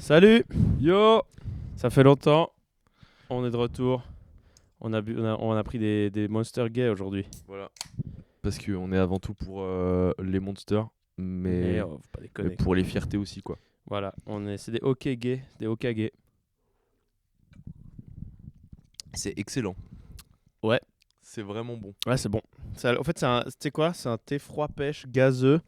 Salut, Yo! ça fait longtemps, on est de retour. On a pris des Monster Gay aujourd'hui. Voilà. Parce qu'on est avant tout pour les monsters, mais Faut pas déconner. pour les fiertés aussi, quoi. Voilà, c'est des hockey gays, des Hokage. C'est excellent. Ouais. C'est vraiment bon. Ouais, c'est bon. En fait, c'est quoi? C'est un thé froid pêche gazeux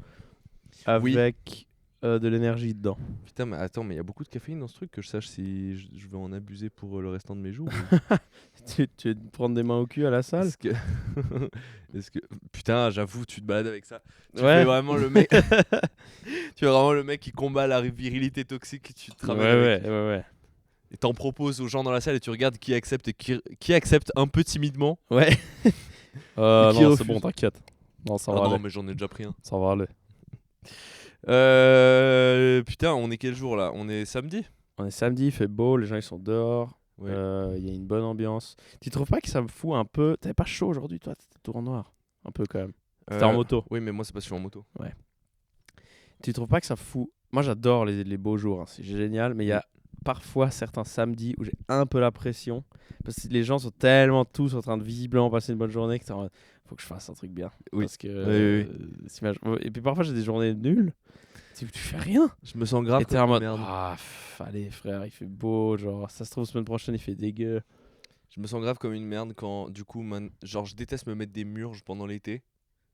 Oui. avec de l'énergie dedans. Putain, mais attends, mais il y a beaucoup de caféine dans ce truc que je sache si je vais en abuser pour le restant de mes jours. Tu veux te prendre des mains au cul à la salle? Est-ce que... Est-ce que... Putain, j'avoue, tu te balades avec ça. Tu Ouais. fais vraiment le mec... tu es vraiment le mec qui combat la virilité toxique. Tu te travailles avec. Ouais. Et t'en proposes aux gens dans la salle et tu regardes qui accepte et qui accepte un peu timidement. Ouais. Qui Non, c'est refuse. bon, t'inquiète. Non, ça Ah va non, aller. mais j'en ai déjà pris un. Ça va aller. Putain, on est quel jour là? On est samedi? On est samedi, il fait beau, les gens ils sont dehors. Ouais. Il y a une bonne ambiance. Tu trouves pas que ça me fout un peu... T'avais pas chaud aujourd'hui, toi? T'étais tout en noir. Un peu quand même. T'étais en moto. Oui, mais moi c'est parce que je suis en moto. Tu trouves pas que ça fout... Moi j'adore les beaux jours, hein, c'est génial, mais il y a parfois certains samedis où j'ai un peu la pression. Parce que les gens sont tellement tous en train de visiblement passer une bonne journée que t'es en mode, faut que je fasse un truc bien. Oui. Parce que... Oui. Et puis parfois j'ai des journées nulles. Tu fais rien. Je me sens grave Et t'es comme en une mode, merde. allez frère, il fait beau, genre ça se trouve semaine prochaine il fait dégueu. Je me sens grave comme une merde quand du coup, genre je déteste me mettre des murges pendant l'été.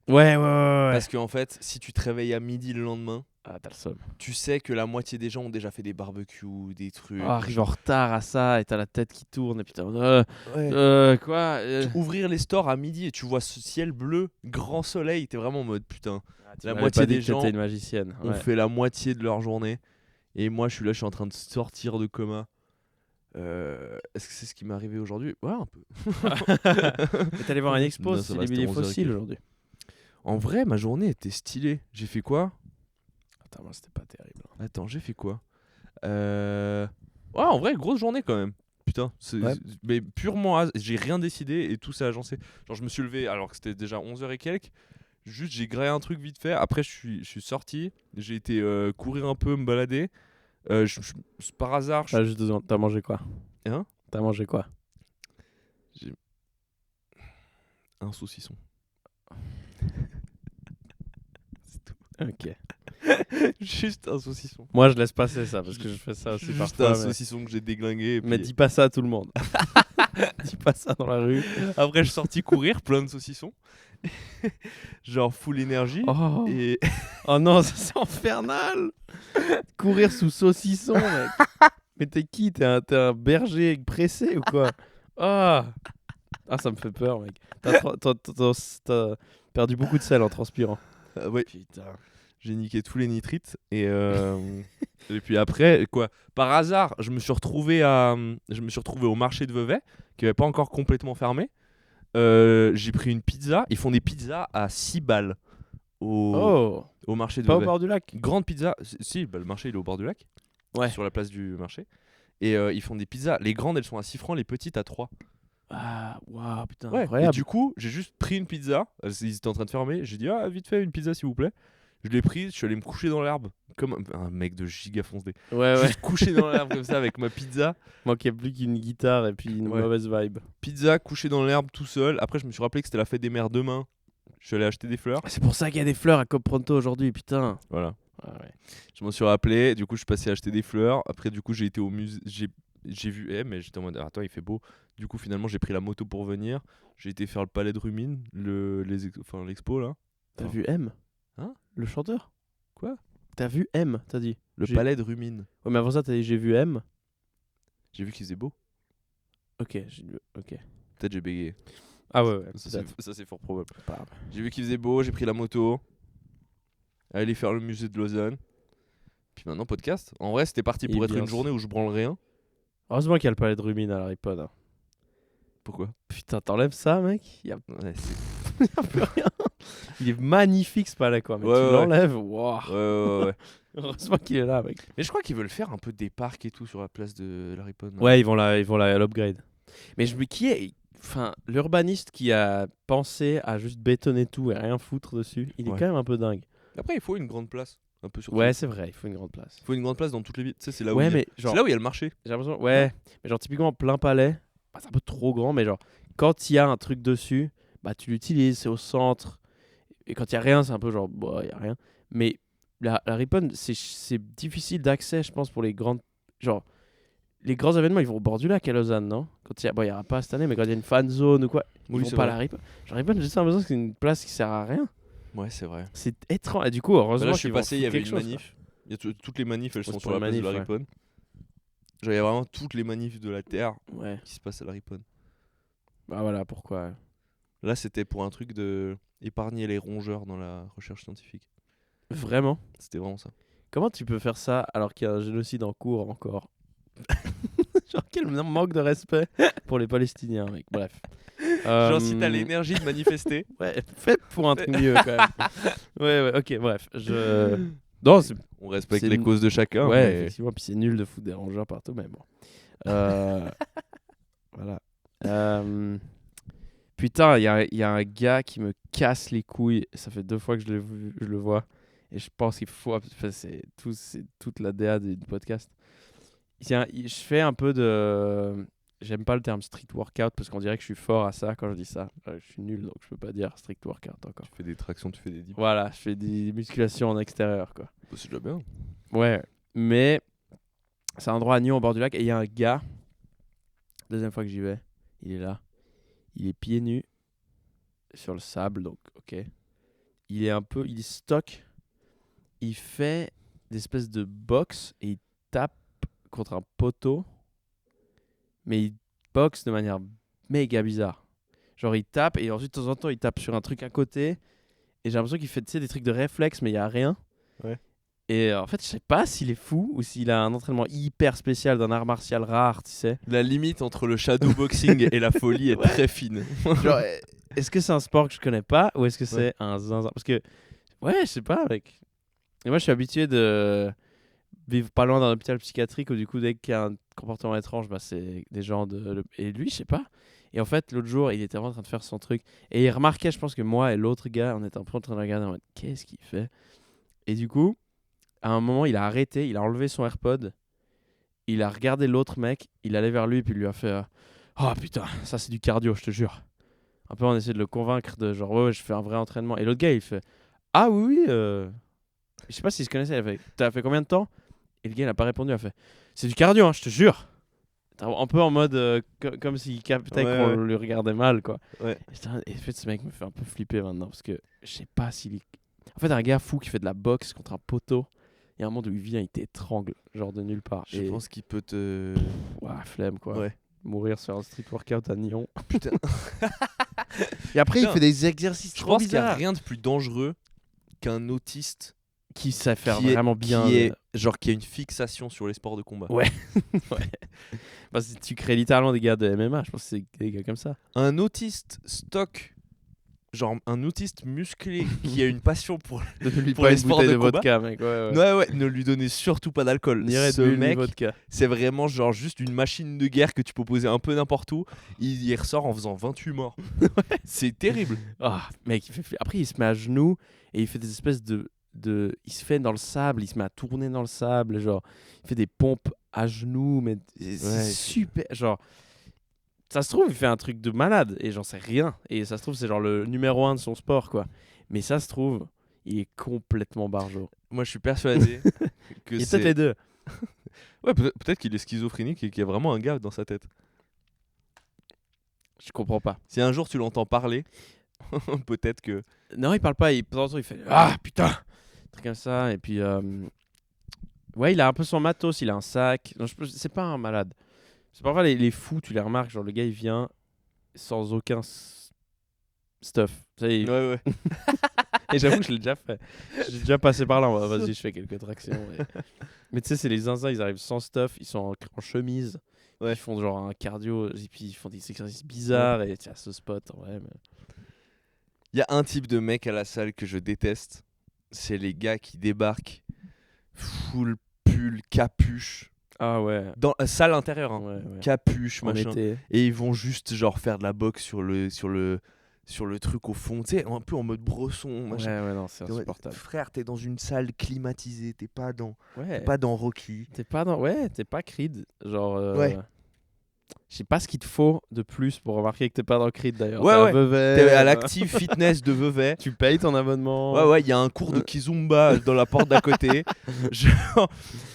Ouais. Parce que en fait, si tu te réveilles à midi le lendemain, Ah, t'as le seum. tu sais que la moitié des gens ont déjà fait des barbecues, des trucs. Arrive en retard à ça et t'as la tête qui tourne et puis t'es en mode, Ouais. quoi Ouvrir les stores à midi et tu vois ce ciel bleu, grand soleil, t'es vraiment en mode putain. Tu La m'avais moitié pas dit des que gens t'étais une magicienne. ont fait la moitié de leur journée. Et moi, je suis là, je suis en train de sortir de coma. Est-ce que c'est ce qui m'est arrivé aujourd'hui? Ouais, un peu. Et t'es allé voir une expo Non, ça sur va, les c'était milliers 11h15. fossiles aujourd'hui. En vrai, ma journée était stylée. J'ai fait quoi? Attends, moi c'était pas terrible. Attends, j'ai fait quoi? Ouais, en vrai, grosse journée quand même. Putain, Ouais. mais purement j'ai rien décidé et tout s'est agencé. Genre, je me suis levé alors que c'était déjà 11h et quelques. Juste, j'ai grillé un truc vite fait. Après, je suis sorti. J'ai été courir un peu, me balader. Par hasard, Ah, juste 2 secondes, t'as mangé quoi? Hein? T'as mangé quoi? un saucisson. C'est tout. Ok. Juste un saucisson. Moi je laisse passer ça parce que je fais ça aussi Juste parfois. un saucisson que j'ai déglingué. Et Mais puis... dis pas ça à tout le monde. Dis pas ça dans la rue. Après, je suis sorti courir, plein de saucissons. Genre full énergie. Oh, Et oh non, ça, c'est infernal. Courir sous saucisson, mec. Mais t'es qui? T'es un berger pressé ou quoi? Ah, ça me fait peur, mec. T'as perdu beaucoup de sel en transpirant. ouais, Putain. j'ai niqué tous les nitrites. Et, et puis après, quoi, par hasard, je me suis retrouvé au marché de Vevey, qui n'avait pas encore complètement fermé. J'ai pris une pizza. Ils font des pizzas à 6 balles au marché de Pas au Vevey. bord du lac? Grande pizza. Si, bah, le marché il est au bord du lac. Ouais. Sur la place du marché. Et ils font des pizzas. Les grandes, elles sont à 6 francs, les petites à 3. Ah, waouh, putain, Ouais. Et incroyable. du coup, j'ai juste pris une pizza. Ils étaient en train de fermer. J'ai dit, ah, vite fait, une pizza s'il vous plaît. Je l'ai prise, je suis allé me coucher dans l'herbe. Comme un mec de giga foncé. Ouais. Juste couché dans l'herbe comme ça avec ma pizza. Manquait plus qu'une guitare et puis une Ouais. mauvaise vibe. Pizza, couché dans l'herbe tout seul. Après, je me suis rappelé que c'était la fête des mères demain. Je suis allé acheter des fleurs. C'est pour ça qu'il y a des fleurs à Cop Pronto aujourd'hui, putain. Voilà. Ah ouais. Je m'en suis rappelé. Du coup, je suis passé acheter des fleurs. Après, du coup, j'ai été au musée. J'ai vu mais j'étais en mode attends, il fait beau. Du coup, finalement, j'ai pris la moto pour venir. J'ai été faire le palais de Rumine, l'expo là. T'as Enfin, vu M? Hein? Le chanteur? Quoi? T'as vu M, t'as dit? Le J'ai- palais de Rumine. Ouais, mais avant ça, t'as dit j'ai vu M. J'ai vu qu'il faisait beau. Ok. Peut-être j'ai bégayé. Ah ouais, Ça, c'est fort probable. pas grave. J'ai vu qu'il faisait beau, j'ai pris la moto. Aller faire le musée de Lausanne. Puis maintenant, podcast. En vrai, c'était parti pour Et être bien une journée où je branle rien. Heureusement qu'il y a le palais de Rumine à l'Haripod. Hein. Pourquoi? Putain, t'enlèves ça, mec? Y a Ouais, plus rien. Il est magnifique ce palais, quoi. Mais Ouais, tu ouais. l'enlèves, wow. ouais. Heureusement qu'il est là, mec. Mais je crois qu'ils veulent faire un peu des parcs et tout sur la place de Larry Pond. Ouais, ils vont l'upgrade. Mais enfin, l'urbaniste qui a pensé à juste bétonner tout et rien foutre dessus, il est Ouais. quand même un peu dingue. Après, il faut une grande place. Un peu sur Ouais, tout. c'est vrai, il faut une grande place. Il faut une grande place dans toutes les villes. Tu sais, c'est là où Ouais, il y a... mais genre, c'est là où il y a le marché. j'ai l'impression, ouais, mais genre typiquement plein palais, bah, c'est un peu trop grand, mais genre quand il y a un truc dessus, bah tu l'utilises, c'est au centre. Et quand il y a rien, c'est un peu genre, bah il y a rien. Mais la Rippon, c'est difficile d'accès, je pense, pour les grandes, genre les grands événements, ils vont au bord du lac à Lausanne, non? Quand il y a, bon, il y aura pas cette année, mais quand il y a une fan zone ou quoi, ils Oui, vont c'est pas à vrai. la Rippon. Genre Rippon, j'ai juste l'impression que c'est une place qui sert à rien. Ouais, c'est vrai. C'est étrange. Et du coup, Bah heureusement là, je suis qu'ils vont passé, il y foutre avait quelque une chose, quoi. manif. Il y a toutes les manifs, elles Ouais, sont c'est sur pour la une place de la manif, ouais. Rippon. Genre, il y a vraiment toutes les manifs de la Terre Ouais. qui se passent à la Rippon. Bah voilà, pourquoi. Là, c'était pour un truc de épargner les rongeurs dans la recherche scientifique. Vraiment? C'était vraiment ça. Comment tu peux faire ça alors qu'il y a un génocide en cours encore? Genre quel manque de respect pour les Palestiniens, mec. Bref. Genre, si t'as Euh, l'énergie de manifester, Ouais, faites pour un truc mieux quand même. Ouais, ok, bref. Non, on respecte c'est les causes de chacun. ouais, mais... effectivement, puis c'est nul de foutre des rongeurs partout, mais bon. Euh, Voilà. Euh, Putain, il y a un gars qui me casse les couilles. Ça fait 2 fois que je le vois. Et je pense qu'il faut. Enfin, c'est toute la DA du podcast. Je fais un peu de. J'aime pas le terme street workout parce qu'on dirait que je suis fort à ça quand je dis ça. Je suis nul donc je peux pas dire street workout encore. Tu fais des tractions, tu fais des dips. Voilà, je fais des musculations en extérieur quoi. Bah, c'est déjà bien. Ouais, mais c'est un endroit à Nyon au bord du lac et il y a un gars. Deuxième fois que j'y vais, il est là. Il est pieds nus sur le sable donc ok. Il est stock. Il fait des espèces de box et il tape contre un poteau. Mais il boxe de manière méga bizarre. Genre il tape et ensuite de temps en temps il tape sur un truc à côté. Et j'ai l'impression qu'il fait des trucs de réflexe mais il y a rien. Ouais. Et en fait je sais pas s'il est fou ou s'il a un entraînement hyper spécial d'un art martial rare, tu sais. La limite entre le shadowboxing et la folie est Ouais. très fine. Genre est-ce que c'est un sport que je connais pas ou est-ce que c'est un zinzin? Parce que ouais je sais pas mec. Et moi je suis habitué de vivre pas loin d'un hôpital psychiatrique où du coup dès qu'il y a un comportement étrange bah c'est des gens et lui je sais pas. Et en fait l'autre jour il était en train de faire son truc et il remarquait je pense que moi et l'autre gars on était un peu en train de regarder en mode qu'est-ce qu'il fait. Et du coup à un moment il a arrêté, il a enlevé son AirPod, il a regardé l'autre mec, il allait vers lui puis il lui a fait oh putain ça c'est du cardio je te jure. Un peu on essaie de le convaincre de genre ouais je fais un vrai entraînement et l'autre gars il fait ah oui je sais pas s'il se connaissait, il a fait t'as fait combien de temps? Et le gars, il a pas répondu, il a fait c'est du cardio, hein, je te jure. Un peu en mode comme s'il captait Ouais, qu'on ouais. lui regardait mal, quoi. Ouais. Et en fait, ce mec me fait un peu flipper maintenant parce que je sais pas s'il est. En fait, un gars fou qui fait de la boxe contre un poteau, il y a un monde où il vient, il t'étrangle, genre de nulle part. Je pense qu'il peut te. Ouah, flemme, quoi. Ouais. Mourir sur un street workout à Nyon. Putain. Et après, Putain. il fait des exercices Je trop pense qu'il n'y a bizarres rien de plus dangereux qu'un autiste qui sait faire qui est- vraiment bien. qui est genre qui a une fixation sur les sports de combat. Ouais. Ouais. Parce que tu crées littéralement des gars de MMA, je pense que c'est des gars comme ça. Un autiste stock, genre un autiste musclé qui a une passion pour. Depuis Pour les sports de combat. vodka, mec. Ouais. Ouais, ne lui donnez surtout pas d'alcool. Ni Red Ce Bull, ni mec, vodka. c'est vraiment genre juste une machine de guerre que tu peux poser un peu n'importe où. Il ressort en faisant 28 morts. C'est terrible. Ah, mec, après il se met à genoux et il fait des espèces il se fait dans le sable, il se met à tourner dans le sable, genre il fait des pompes à genoux, mais c'est Ouais. super, genre ça se trouve il fait un truc de malade et j'en sais rien et ça se trouve c'est genre le numéro 1 de son sport quoi. Mais ça se trouve il est complètement barjot. Moi, je suis persuadé que Il est c'est. peut-être les deux. Ouais, peut-être qu'il est schizophrénique et qu'il y a vraiment un gars dans sa tête. Je comprends pas. Si un jour tu l'entends parler, peut-être que. Non, il parle pas, de temps en temps il fait ah putain, un truc comme ça et puis ouais, il a un peu son matos, il a un sac. Non, c'est pas un malade. C'est parfois les fous, tu les remarques, genre le gars il vient sans aucun stuff. Tu sais, Ouais. et j'avoue que je l'ai déjà fait. J'ai déjà passé par là, vas-y, je fais quelques tractions. Mais tu sais, c'est les zinzins, ils arrivent sans stuff, ils sont en chemise. Ouais. Ils font genre un cardio, et puis ils font des exercices bizarres, et tiens, ce spot, ouais. Il y a un type de mec à la salle que je déteste. C'est les gars qui débarquent full pull, capuche. Ah ouais. Dans la salle intérieure, hein. Ouais. Capuche, En machin. été. Et ils vont juste genre faire de la boxe sur le sur le truc au fond, tu sais, un peu en mode Bresson, Ouais, machin. ouais, non, c'est insupportable. Frère, t'es dans une salle climatisée, t'es pas dans Ouais. Rocky. T'es pas dans. Ouais, t'es pas Creed. Genre. Ouais. Je sais pas ce qu'il te faut de plus pour remarquer que t'es pas dans Creed d'ailleurs. Ouais, T'es à ouais. Vevey, T'es à l'Active Fitness de Vevey. Tu payes ton abonnement. Ouais, il y a un cours de Kizumba dans la porte d'à côté. Genre,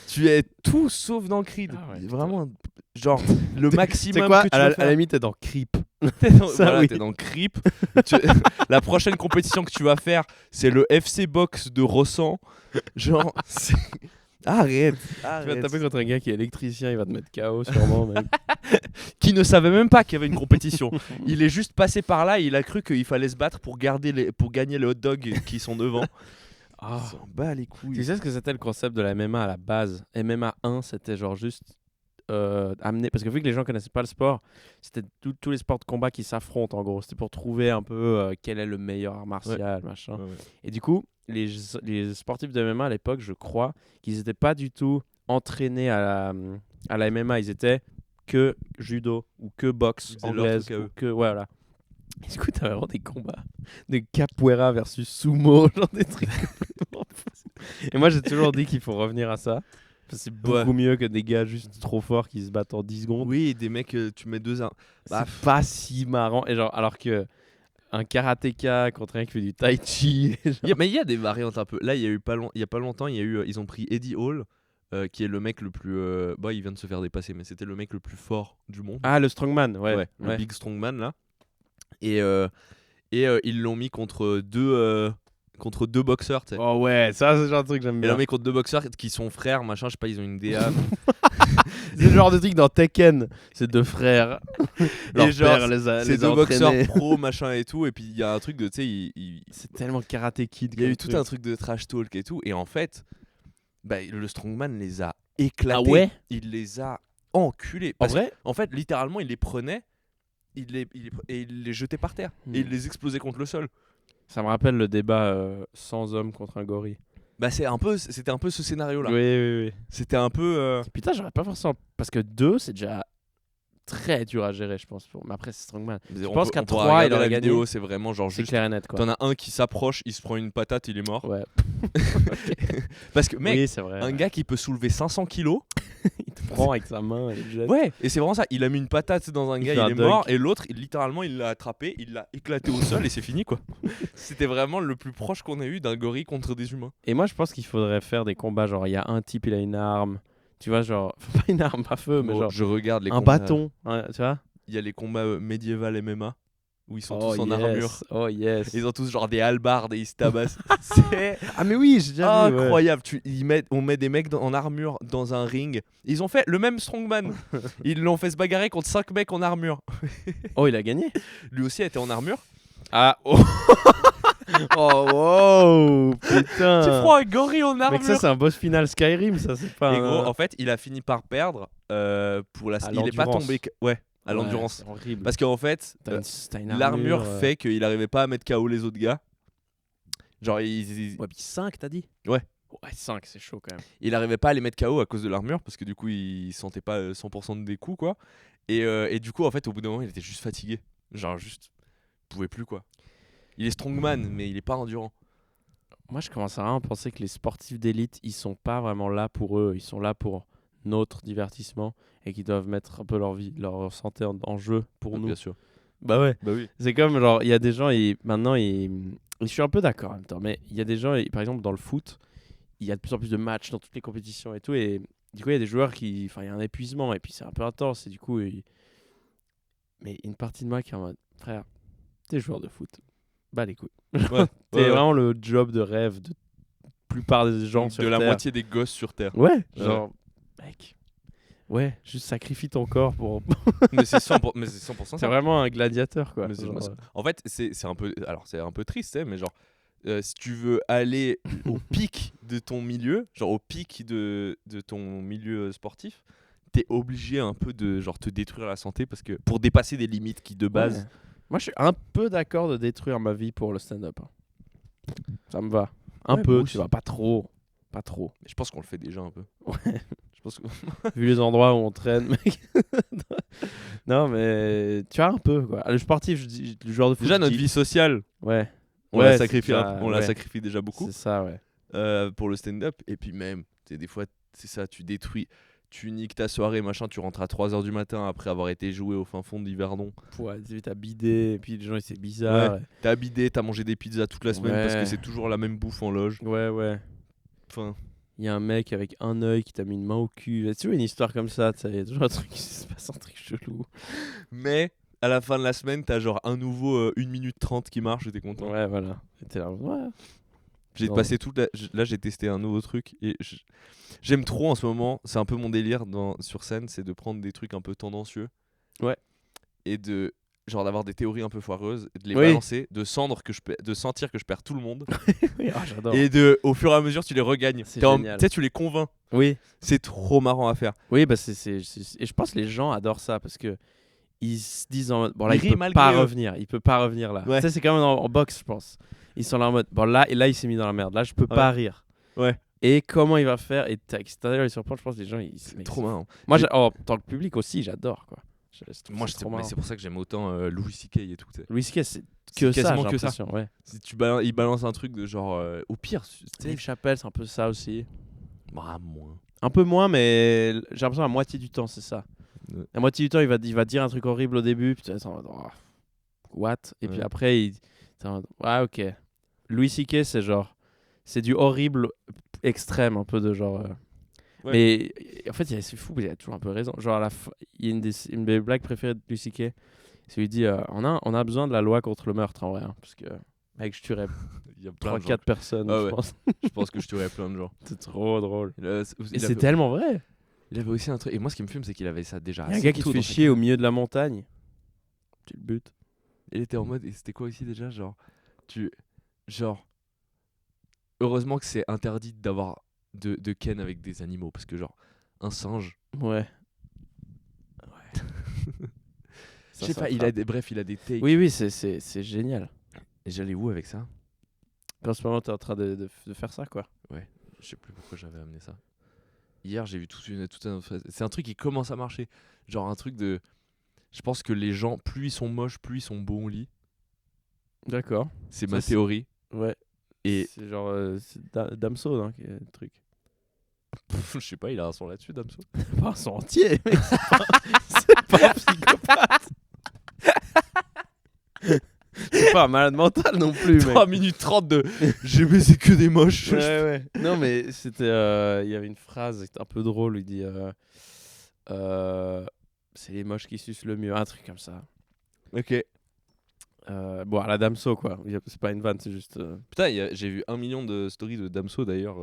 tu es tout sauf dans Creed. Ah ouais, Vraiment, genre, le Tu maximum sais quoi, que tu à veux la faire. limite, t'es dans Creep. Ça, Voilà, oui. t'es dans Creep. La prochaine compétition que tu vas faire, c'est le FC Box de Rossan. Genre, arrête. Tu vas te taper contre un gars qui est électricien, il va te mettre KO sûrement, mec. Qui ne savait même pas qu'il y avait une compétition. Il est juste passé par là et il a cru qu'il fallait se battre pour gagner les hot dogs qui sont devant. Ah. Il s'en bat les couilles. Tu sais ce que c'était le concept de la MMA à la base? MMA 1, c'était genre juste amener. Parce que vu que les gens connaissaient pas le sport, c'était tous les sports de combat qui s'affrontent en gros. C'était pour trouver un peu quel est le meilleur art martial, machin. Ouais. Et du coup, les sportifs de MMA à l'époque, je crois qu'ils n'étaient pas du tout entraînés à la MMA. Ils étaient que judo ou que boxe Ils faisaient leur anglaise truc à ou eux. que voilà. Et du coup, t'as vraiment des combats de capoeira versus sumo, genre des trucs complètement fous. Et moi, j'ai toujours dit qu'il faut revenir à ça. Parce que c'est beaucoup mieux que des gars juste trop forts qui se battent en 10 secondes. Oui, des mecs, tu mets deux. C'est pas si marrant. Et genre, alors que un karatéka contre un qui fait du tai chi. Mais il y a des variantes un peu. Là, il y a pas longtemps, ils ont pris Eddie Hall, qui est le mec le plus. Il vient de se faire dépasser, mais c'était le mec le plus fort du monde. Ah, le strongman, ouais. Le big strongman là. Et ils l'ont mis contre deux boxeurs, tu sais. Oh ouais, ça c'est le genre de truc que j'aime Et bien. l'ont mis contre deux boxeurs qui sont frères, machin, je sais pas, ils ont une DA. C'est le genre de truc dans Tekken, c'est deux frères. Leur genre, père les a C'est les deux a boxeurs entraînés. pro, machin et tout. Et puis il y a un truc de, tu sais, C'est tellement Karate Kid. il y a comme eu tout truc. un truc de trash talk et tout. Et en fait, le strongman les a éclatés. Ah ouais? Il les a enculés. En Parce vrai? En fait, littéralement, il les prenait, et il les jetait par terre. Et il les explosait contre le sol. Ça me rappelle le débat 100 hommes contre un gorille. Bah c'était un peu ce scénario-là. Oui. C'était un peu... Putain, j'aurais pas forcément. Parce que 2, c'est déjà très dur à gérer, je pense. Mais après, c'est Strongman. Je pense qu'à 3, il aurait la vidéo, gagné. c'est vraiment genre C'est juste... clair et net, quoi. T'en as un qui s'approche, il se prend une patate, il est mort. Ouais. Parce que, mec, Oui, c'est vrai. un gars qui peut soulever 500 kilos... il te prend avec sa main et il te jette. Ouais, et c'est vraiment ça. Il a mis une patate dans un Il gars, fait il un est dunk. mort, et l'autre, littéralement, il l'a attrapé, il l'a éclaté au sol, et c'est fini, quoi. C'était vraiment le plus proche qu'on ait eu d'un gorille contre des humains. Et moi, je pense qu'il faudrait faire des combats. Genre, il y a un type, il a une arme. Tu vois, genre, pas une arme à feu, mais Bon, genre je regarde les un combats. bâton. Hein, tu vois? Il y a les combats médiéval MMA, où ils sont tous en yes. armure. Oh yes. Ils ont tous genre des hallebardes et ils se tabassent. C'est Ah, mais oui, j'ai déjà vu. ouais. incroyable. On met des mecs en armure dans un ring. Ils ont fait le même strongman. Ils l'ont fait se bagarrer contre 5 mecs en armure. Oh, il a gagné. Lui aussi était en armure. Ah, oh. Oh, wow. Putain. Tu prends un gorille en armure. Mec, ça, c'est un boss final Skyrim, ça, c'est pas Et un... gros, en fait, il a fini par perdre pour la. À Il est pas l'endurance. tombé. Ouais, à Ouais, l'endurance. c'est horrible. Parce qu'en fait, T'as une l'armure armure, fait qu'il arrivait pas à mettre KO les autres gars. Genre, Ouais, puis 5, t'as dit? Ouais. Ouais, 5, c'est chaud quand même. il arrivait pas à les mettre KO à cause de l'armure parce que du coup, il sentait pas 100% des coups, quoi. Et du coup, en fait, au bout d'un moment, il était juste fatigué. Genre, juste, il pouvait plus, quoi. Il est strongman, mais il est pas endurant. Moi, je commence à vraiment penser que les sportifs d'élite, ils sont pas vraiment là pour eux. Ils sont là pour notre divertissement et qu'ils doivent mettre un peu leur vie, leur santé en jeu pour nous. Bien sûr. Bah ouais. Bah oui. C'est comme, genre, il y a des gens, maintenant, je suis un peu d'accord en même temps, mais il y a des gens, par exemple, dans le foot, il y a de plus en plus de matchs dans toutes les compétitions et tout, et du coup, il y a des joueurs qui... Enfin, il y a un épuisement, et puis c'est un peu intense, et du coup... Mais une partie de moi qui est en mode, frère, t'es joueur de foot, bah les couilles. Ouais, C'est vraiment le job de rêve de la plupart des gens sur de la Terre. moitié des gosses sur Terre. Ouais, genre, mec, ouais, juste sacrifie ton corps pour... mais c'est 100%, C'est ça. vraiment un gladiateur, quoi. Mais c'est- Genre, c'est- En fait, c'est un peu, alors c'est un peu triste, hein, mais genre, si tu veux aller au pic de ton milieu, genre au pic de ton milieu sportif, t'es obligé un peu de genre te détruire la santé parce que pour dépasser des limites qui de base. ouais. Moi, je suis un peu d'accord de détruire ma vie pour le stand-up. hein. Ça me va. Un Ouais, peu, moi tu aussi. vois, pas trop. Pas trop. Mais je pense qu'on le fait déjà un peu. Ouais. Je pense que Vu les endroits où on traîne, mec. Non, mais tu vois un peu quoi. Le sportif, le joueur de foot. Déjà, notre vie sociale, Ouais. on Ouais, la c'est sacrifie, ça, on la ouais. sacrifie déjà beaucoup C'est ça, ouais. pour le stand-up. Et puis même, des fois, c'est ça, tu détruis, tu niques ta soirée, machin, tu rentres à 3h du matin après avoir été joué au fin fond d'Yverdon. Ouais, t'as bidé, et puis les gens, c'est bizarre. Ouais. T'as bidé, t'as mangé des pizzas toute la semaine parce que Ouais. c'est toujours la même bouffe en loge. Ouais, ouais. Enfin, Il y a un mec avec un œil qui t'a mis une main au cul. Tu vois, une histoire comme ça, il y a toujours un truc qui se passe, un truc chelou. mais à la fin de la semaine, t'as genre un nouveau 1 minute 30 qui marche et t'es content. Ouais, voilà. Et t'es là, ouais. J'ai Non. passé là, j'ai testé un nouveau truc et j'aime trop en ce moment. C'est un peu mon délire sur scène, c'est de prendre des trucs un peu tendancieux. Ouais. Et de genre d'avoir des théories un peu foireuses, et de les Oui. balancer, de sentir que je perds tout le monde. Oui, ah, j'adore. Et au fur et à mesure, tu les regagnes. C'est Tu génial. sais, tu les convaincs. Oui. C'est trop marrant à faire. Oui, bah et je pense que les gens adorent ça parce que ils se disent en mode, bon là Ils il rient peut malgré pas eux. revenir, il peut pas revenir là. Ouais. Tu sais, c'est comme en boxe, je pense. Ils sont là en mode, bon là il s'est mis dans la merde, là je peux pas rire. Ouais. Et comment il va faire? Et c'est-à-dire il surprend, je pense que les gens C'est trop marrant. Moi en tant que public aussi, j'adore quoi. Moi, mais c'est pour ça que j'aime autant Louis C.K. et tout. T'sais. Louis C.K. c'est C'est que ça, quasiment j'ai que ça. l'impression, ouais. Si il balance un truc de genre au pire, tu sais, Dave Chappelle, c'est un peu ça aussi. bah, moins. Un peu moins, mais j'ai l'impression la moitié du temps, c'est ça. Ouais. La moitié du temps, il va dire un truc horrible au début, puis tu es en mode, oh, what? Et puis Ouais. après, t'es en mode, ouais, ok. Louis C.K., c'est genre, c'est du horrible extrême, un peu de genre. Ouais. Mais en fait, c'est fou, il a toujours un peu raison. Genre, il y a une des blagues préférées de Louis C.K., c'est lui dit, on a besoin de la loi contre le meurtre en vrai, hein, parce que, mec, je tuerais Il y a plein de gens. 3-4 personnes, Ah je ouais. pense. Je pense que je tuerais plein de gens. C'est trop drôle. Et Et c'est tellement vrai. Il avait aussi un truc. Et moi, ce qui me fume, c'est qu'il avait ça déjà. Il y a un assez gars qui te tôt fait dans sa chier au carrière. milieu de la montagne. Tu le butes. Il était en mode. Et c'était quoi aussi déjà? Genre. Genre. Heureusement que c'est interdit d'avoir de ken avec des animaux. Parce que, genre, un singe. Ouais. Je sais pas, il a des takes. Oui, oui, c'est génial. Et j'allais où avec ça? En ce moment, t'es en train de faire ça, quoi. Je sais plus pourquoi j'avais amené ça. Hier, j'ai vu tout un. C'est un truc qui commence à marcher. Genre un truc de. Je pense que les gens, plus ils sont moches, plus ils sont beaux au lit. D'accord. C'est Ça, ma c'est- théorie. Ouais. Et C'est genre Damso, hein, qui est le truc. je sais pas, il a un son là-dessus, Damso. Pas son entier, mec. C'est pas un psychopathe. C'est pas un malade mental non plus, mec. 3 minutes 30 de. J'ai baisé que des moches. Ouais, ouais. Non, mais c'était. Il y avait une phrase un peu drôle où il dit c'est les moches qui sucent le mieux. Un truc comme ça. Ok. Bon, à la Damso, quoi. C'est pas une vanne, c'est juste. Putain, j'ai vu 1 million de stories de Damso d'ailleurs.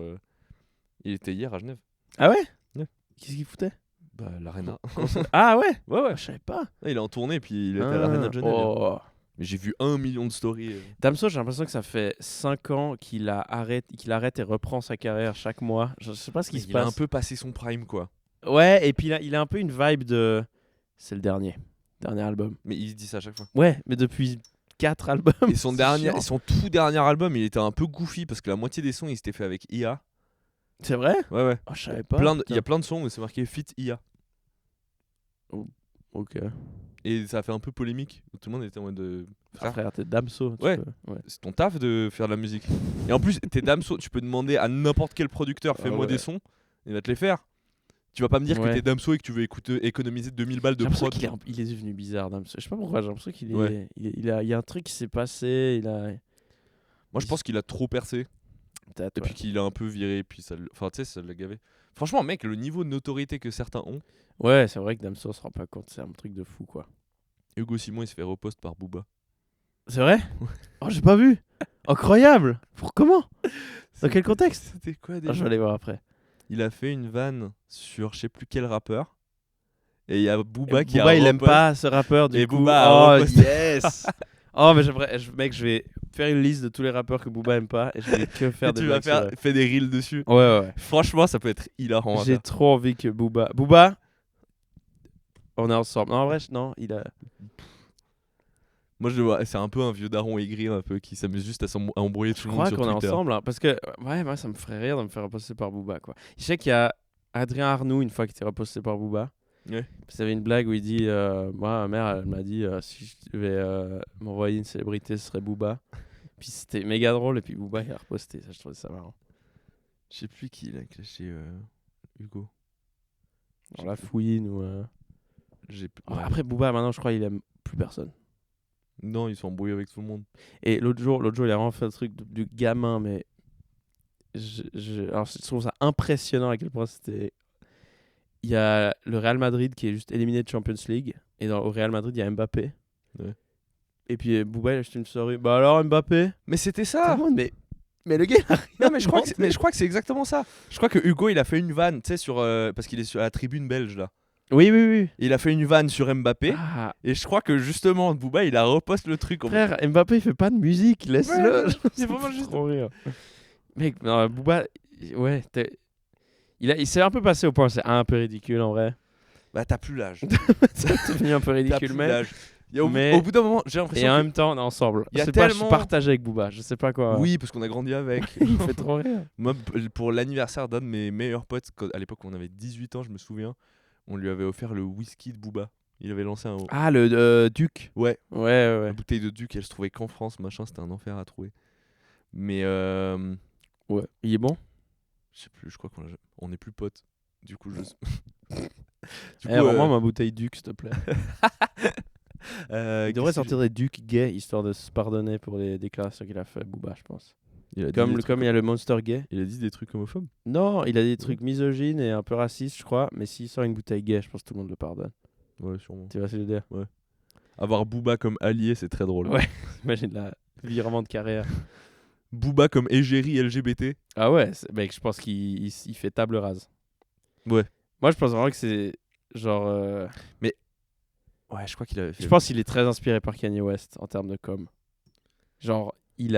Il était hier à Genève. Ah ouais? Ouais. Qu'est-ce qu'il foutait? Bah, l'Arena. Ah ouais? Ouais, ouais. Je savais pas. Il est en tournée, puis il était à l'Arena de Genève. Oh. Mais j'ai vu 1 million de stories. Damso, j'ai l'impression que ça fait 5 ans qu'il arrête et reprend sa carrière chaque mois. Je sais pas ce qui se Il a passe. un peu passé son prime, quoi. Ouais, et puis il a un peu une vibe de. C'est le dernier album. Mais il se dit ça à chaque fois. Ouais, mais depuis 4 albums. Et son tout dernier album, il était un peu goofy parce que la moitié des sons, il s'était fait avec IA. C'est vrai? Ouais, ouais. Oh, je savais pas. Il y a plein de sons où c'est marqué Fit IA. Ok. Et ça a fait un peu polémique. Tout le monde était en mode Frère, t'es Damso. Ouais. Ouais. c'est ton taf de faire de la musique. Et en plus, t'es Damso, tu peux demander à n'importe quel producteur, fais-moi ouais. des sons, il va te les faire. Tu vas pas me dire que Ouais. t'es Damso et que tu veux économiser 2000 balles de J'ai l'impression prod. qu'il est devenu bizarre, Damso. Je sais pas pourquoi, j'ai l'impression qu'il est. Ouais. Il y a un truc qui s'est passé. Moi, je pense qu'il a trop percé. Peut-être. Et puis qu'il a un peu viré. Puis ça, enfin, tu sais, ça l'a gavé. Franchement, mec, le niveau de notoriété que certains ont. Ouais, c'est vrai que Damso se rend pas compte. C'est un truc de fou, quoi. Hugo Simon, il se fait repost par Booba. C'est vrai? Oh, j'ai pas vu. Incroyable. Pour comment? Dans quel contexte? C'était quoi Ah, déjà? je vais aller voir après. Il a fait une vanne sur je sais plus quel rappeur. Et il y a Booba qui Booba, a il aime repost. pas ce rappeur du Et coup. Booba a Oh reposté. yes. Oh mais mec, je vais faire une liste de tous les rappeurs que Booba aime pas et je vais que faire Et des tu vas blagues sur faire des reels dessus. eux. Ouais. Franchement, ça peut être hilarant. à J'ai faire. trop envie que Booba, on est ensemble. Non en vrai, non, il a. Moi, je le vois. C'est un peu un vieux daron aigri, un peu qui s'amuse juste à embrouiller tout Je le monde crois sur qu'on est Twitter. ensemble hein, parce que ouais, moi ça me ferait rire de me faire reposter par Booba quoi. Je sais qu'il y a Adrien Arnoux une fois qui était reposté par Booba Ouais. Puis il y avait une blague où il dit moi, ma mère, elle m'a dit si je devais m'envoyer une célébrité, ce serait Booba. Puis c'était méga drôle. Et puis Booba, il a reposté. Ça, je trouvais ça marrant. Je sais plus qui il a clashé Hugo. Dans la fouine ou. J'ai... Ouais, après, Booba, maintenant, je crois qu'il aime plus personne. Non, ils sont embrouillés avec tout le monde. Et l'autre jour, il a vraiment fait un truc du gamin, mais. Alors, je trouve ça impressionnant à quel point c'était. Il y a le Real Madrid qui est juste éliminé de Champions League. Et au Real Madrid, il y a Mbappé. Ouais. Et puis Booba, il a acheté une story. Bah alors, Mbappé. Mais c'était Tout ça. le monde, mais le gars, il a rien Non, mais je inventé. crois que c'est exactement ça. Je crois que Hugo, il a fait une vanne, tu sais, sur parce qu'il est sur la tribune belge là. Oui, oui, oui. Il a fait une vanne sur Mbappé. Ah, Et je crois que justement, Booba, il a reposte le truc. frère, Mbappé, il fait pas de musique. Laisse-le. Ouais, C'est vraiment vraiment juste- juste trop rire. Mec, non, Booba, ouais. Il s'est un peu passé au point. C'est un peu ridicule en vrai. Bah, t'as plus l'âge. C'est devenu un peu T'as ridicule, plus mais. l'âge. Et au mais- bout d'un moment, j'ai Et l'impression. en que- même temps, on est ensemble. Il y a C'est pas, je suis tellement- partagé avec Booba. Je sais pas quoi. Oui, parce qu'on a grandi avec. Il fait trop rire. Moi, pour l'anniversaire d'un de mes meilleurs potes, à l'époque où on avait 18 ans, je me souviens, on lui avait offert le whisky de Booba. Il avait lancé un. Ah, le Duc. Ouais, Ouais. la bouteille de Duc, elle se trouvait qu'en France, machin, c'était un enfer à trouver. Mais Ouais. Il est bon. je sais plus, je crois on est plus potes. Du coup, je. Du Rends-moi ma bouteille Duc, s'il te plaît. Il devrait qu'est-ce que sortir des Ducs gays histoire de se pardonner pour les déclarations qu'il a fait, Booba, je pense. il a dit Comme des trucs- il y a le Monster gay. Il a dit des trucs homophobes. Non, il a des trucs misogynes et un peu racistes, je crois. Mais s'il sort une bouteille gay, je pense que tout le monde le pardonne. Ouais, sûrement. Tu vois ce que je veux dire? Avoir Booba comme allié, c'est très drôle. Ouais. Imagine la virement de carrière. Booba comme égérie LGBT. Ah ouais, mec, je pense qu'il fait table rase. Ouais. Moi, je pense vraiment que c'est genre. Ouais, je crois qu'il avait fait. Je pense qu'il est très inspiré par Kanye West en termes de com. Genre, il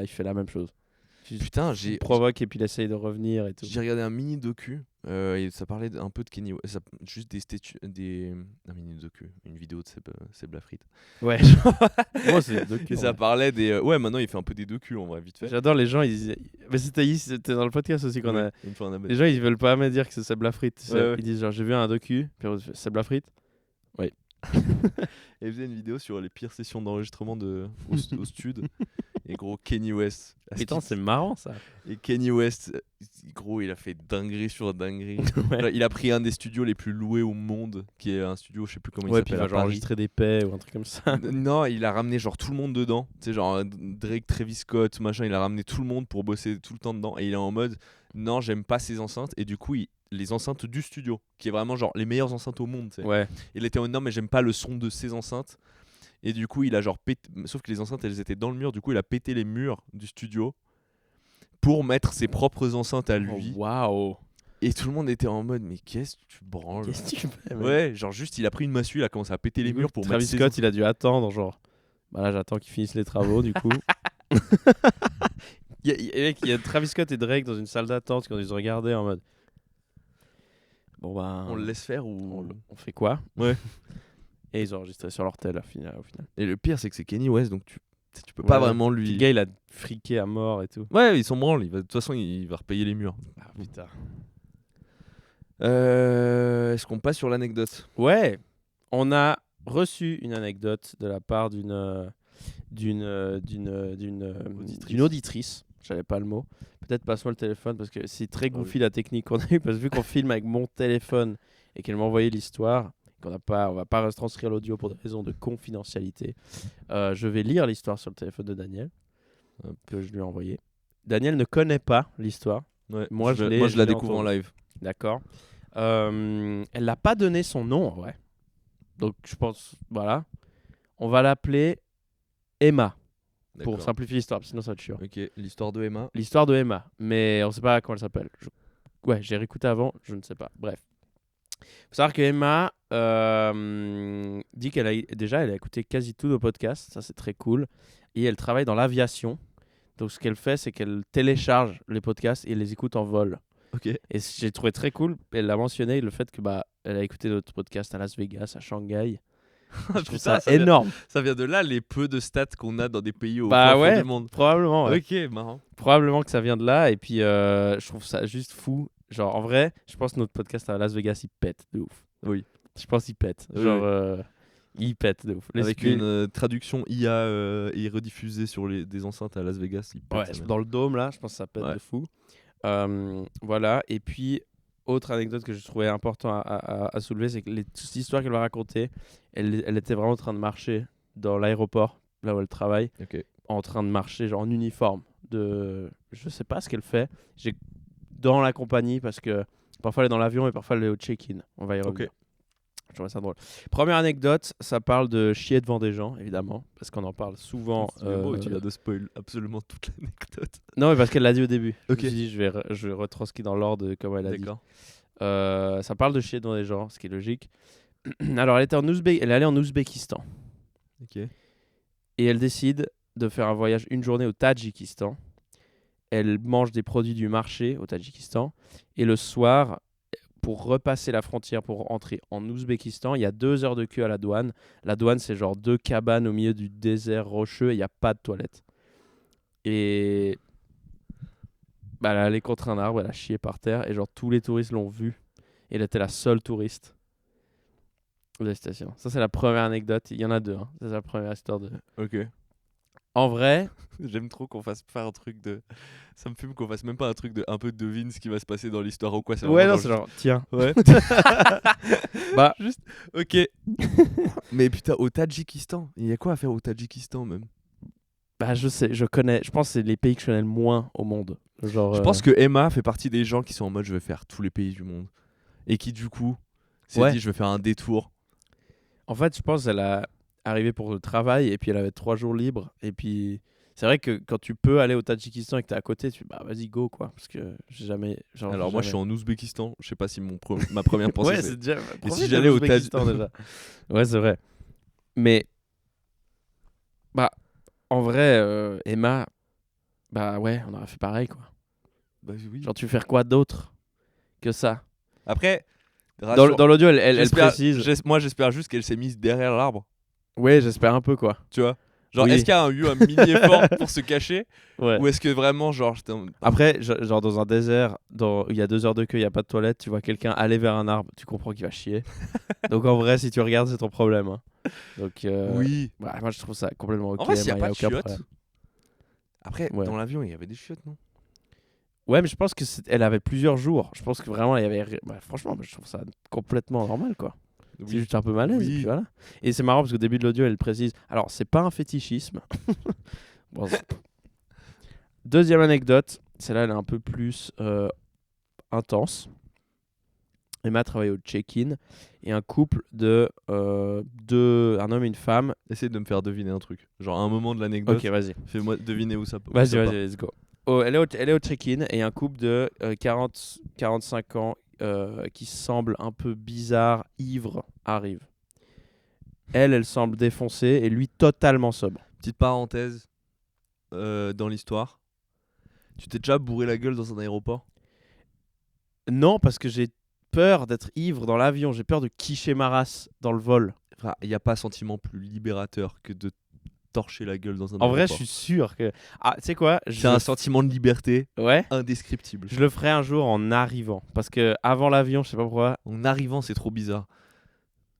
fait la même chose. Putain, Il provoque et puis il essaye de revenir et tout. j'ai regardé un mini docu et ça parlait un peu de Kenny West, juste un mini docu, une vidéo de Seb Lafrite. Ouais. Moi, c'est Et ça parlait des ouais, maintenant il fait un peu des docus en vrai vite fait. J'adore les gens, mais c'était dans le podcast aussi qu'on a. Ouais, une fois on a Les gens, ils veulent pas me dire que c'est Seb Lafrite. Tu sais. Ouais, ouais. Ils disent genre, j'ai vu un docu, puis on fait, Seb Lafrite. Et il faisait une vidéo sur les pires sessions d'enregistrement au stud. Et gros, Kenny West. Putain, c'est marrant ça. Et Kenny West, gros, il a fait dinguerie sur dinguerie. Ouais. Genre, il a pris un des studios les plus loués au monde, qui est un studio, je sais plus comment il Ouais, puis il s'appelle, va à genre Paris. enregistrer des paix ou un truc comme ça. Non, il a ramené genre tout le monde dedans. Tu sais, genre Drake, Travis Scott, machin, il a ramené tout le monde pour bosser tout le temps dedans. Et il est en mode, non, j'aime pas ces enceintes. Et du coup, les enceintes du studio, qui est vraiment genre les meilleures enceintes au monde. Tu sais. Ouais. Il était en mode, non, mais j'aime pas le son de ces enceintes. Et du coup, il a genre pété. Sauf que les enceintes, elles étaient dans le mur. Du coup, il a pété les murs du studio pour mettre ses propres enceintes à lui. Oh, waouh. Et tout le monde était en mode, mais qu'est-ce que tu branles? Qu'est-ce que tu fais, mec? Ouais, genre juste, il a pris une massue, il a commencé à péter les murs pour Travis mettre ses Scott, il a dû attendre, genre. Bah là, j'attends qu'ils finissent les travaux, du coup. Il y a Travis Scott et Drake dans une salle d'attente quand ils se regardaient en mode. Bon bah. On le laisse faire ou. On fait quoi? Ouais. Et ils ont enregistré sur leur tel au final. Et le pire, c'est que c'est Kenny West, donc tu peux pas Ouais. vraiment Puis lui. le gars, il a friqué à mort et tout. Ouais, ils s'en branlent. De toute façon, il va repayer les murs. Ah putain. Est-ce qu'on passe sur l'anecdote? Ouais, on a reçu une anecdote de la part d'une auditrice. J'avais pas le mot. Peut-être passe-moi le téléphone parce que c'est très goofy la technique qu'on a eue parce que vu qu'on filme avec mon téléphone et qu'elle m'a envoyé l'histoire, on va pas retranscrire l'audio pour des raisons de confidentialité. Je vais lire l'histoire sur le téléphone de Daniel que je lui ai envoyé. Daniel ne connaît pas l'histoire. Ouais, Moi, je la l'ai découvre en entendu. live. D'accord. Elle n'a pas donné son nom en vrai. Donc je pense, voilà. On va l'appeler Emma pour D'accord. simplifier l'histoire, sinon ça va être chiant. Ok, l'histoire de Emma. L'histoire de Emma, mais on ne sait pas comment elle s'appelle. Ouais, j'ai réécouté avant, je ne sais pas. Bref. Faut savoir que Emma dit qu'elle a écouté quasi tous nos podcasts, ça c'est très cool. Et elle travaille dans l'aviation. Donc ce qu'elle fait, c'est qu'elle télécharge les podcasts et elle les écoute en vol. Ok. Et j'ai trouvé très cool, elle l'a mentionné, le fait que elle a écouté notre podcast à Las Vegas, à Shanghai. Je trouve ça Putain, énorme. Ça vient de là les peu de stats qu'on a dans des pays au Bah fin fond ouais, du monde. probablement. Ouais. Ok, marrant. Probablement que ça vient de là. Et puis, je trouve ça juste fou. Genre, en vrai, je pense que notre podcast à Las Vegas, il pète de ouf. Oui. Je pense qu'il pète. Oui, Genre, il pète de ouf. Avec une traduction IA et rediffusée sur des enceintes à Las Vegas, il pète Ouais, sa mère. dans le dôme là, je pense que ça pète Ouais. de fou. Voilà, et puis autre anecdote que je trouvais important à soulever, c'est que toute l'histoire qu'elle va raconter, elle était vraiment en train de marcher dans l'aéroport, là où elle travaille, Ok. en train de marcher genre en uniforme. Je sais pas ce qu'elle fait. Dans la compagnie, parce que parfois elle est dans l'avion et parfois elle est au check-in. On va y revenir. Ok. Je trouve ça drôle. Première anecdote, ça parle de chier devant des gens, évidemment, parce qu'on en parle souvent. C'est le mot où tu viens de spoil absolument toute l'anecdote. Non, mais parce qu'elle l'a dit au début. Ok. Je me suis dit, je vais retranscrire dans l'ordre de comment elle a dit. D'accord. Ça parle de chier devant des gens, ce qui est logique. Alors, elle est allée en Ouzbékistan. Ok. Et elle décide de faire un voyage une journée au Tadjikistan. Elle mange des produits du marché au Tadjikistan. Et le soir, pour repasser la frontière pour entrer en Ouzbékistan, il y a 2 heures de queue à la douane. La douane, c'est genre 2 cabanes au milieu du désert rocheux et il n'y a pas de toilette. Et elle est allée contre un arbre, elle a chié par terre et genre tous les touristes l'ont vue. Et elle était la seule touriste de la station. Ça, c'est la première anecdote. Il y en a 2. Hein. C'est la première histoire de. Ok. En vrai, J'aime trop qu'on fasse pas un truc de. Ça me fume qu'on fasse même pas un truc de un peu devine ce qui va se passer dans l'histoire ou quoi. C'est ouais, vraiment non, c'est genre, tiens. Ouais. Bah, Juste. Ok. Mais putain, au Tadjikistan, il y a quoi à faire au Tadjikistan même? je sais, je connais. Je pense que c'est les pays que je connais le moins au monde. Genre, Je pense que Emma fait partie des gens qui sont en mode je vais faire tous les pays du monde. Et qui du coup s'est Ouais. dit je vais faire un détour. En fait, je pense qu'elle a arrivé pour le travail et puis elle avait 3 jours libres. Et puis, c'est vrai que quand tu peux aller au Tadjikistan et que t'es à côté, tu bah vas-y, go quoi. Parce que j'ai jamais. Genre, Alors j'ai moi je suis jamais- en Ouzbékistan, je sais pas si ma première pensée Ouais, c'est c'est déjà. Et si j'allais au Tadjikistan déjà. Ouais, c'est vrai. Mais, bah, en vrai, Emma, bah ouais, on aurait fait pareil quoi. Bah oui. Genre, tu veux faire quoi d'autre que ça? Après Dans l'audio, elle j'espère- précise. moi j'espère juste qu'elle s'est mise derrière l'arbre, Ouais, j'espère un peu quoi. tu vois. Genre Oui. est-ce qu'il y a eu un mini effort pour se cacher Ouais. ou est-ce que vraiment genre j'étais en- Après, genre dans un désert, où il y a 2 heures de queue, il n'y a pas de toilette, tu vois quelqu'un aller vers un arbre, tu comprends qu'il va chier. Donc en vrai, si tu regardes, c'est ton problème. Hein. Donc, Oui. ouais, moi je trouve ça complètement ok. En vrai s'il y a moi, pas de aucun chiottes. problème. Après Ouais. dans l'avion il y avait des chiottes non? Ouais, mais je pense que elle avait plusieurs jours. Je pense que vraiment, il y avait. Franchement, moi, je trouve ça complètement normal quoi. C'est juste un peu malaise. Oui. Et puis voilà. Et c'est marrant parce qu'au début de l'audio, elle précise. Alors, c'est pas un fétichisme. Bon, deuxième anecdote, celle-là, elle est un peu plus intense. Emma travaille au check-in et un couple un homme et une femme. Essaye de me faire deviner un truc. Genre à un moment de l'anecdote, Ok, vas-y. fais-moi deviner où ça Vas-y, let's go. Elle est au check-in et un couple de 40-45 ans qui semble un peu bizarre, ivre, arrive. Elle semble défoncée et lui totalement sobre. Petite parenthèse dans l'histoire. Tu t'es déjà bourré la gueule dans un aéroport? Non, parce que j'ai peur d'être ivre dans l'avion. J'ai peur de quicher ma race dans le vol. Enfin, il n'y a pas sentiment plus libérateur que de torcher la gueule dans un En vrai, aéroport. je suis sûr que. Ah, tu sais quoi C'est un sentiment de liberté Ouais. indescriptible. Je le ferai un jour en arrivant. Parce que avant l'avion, je sais pas pourquoi. En arrivant, c'est trop bizarre.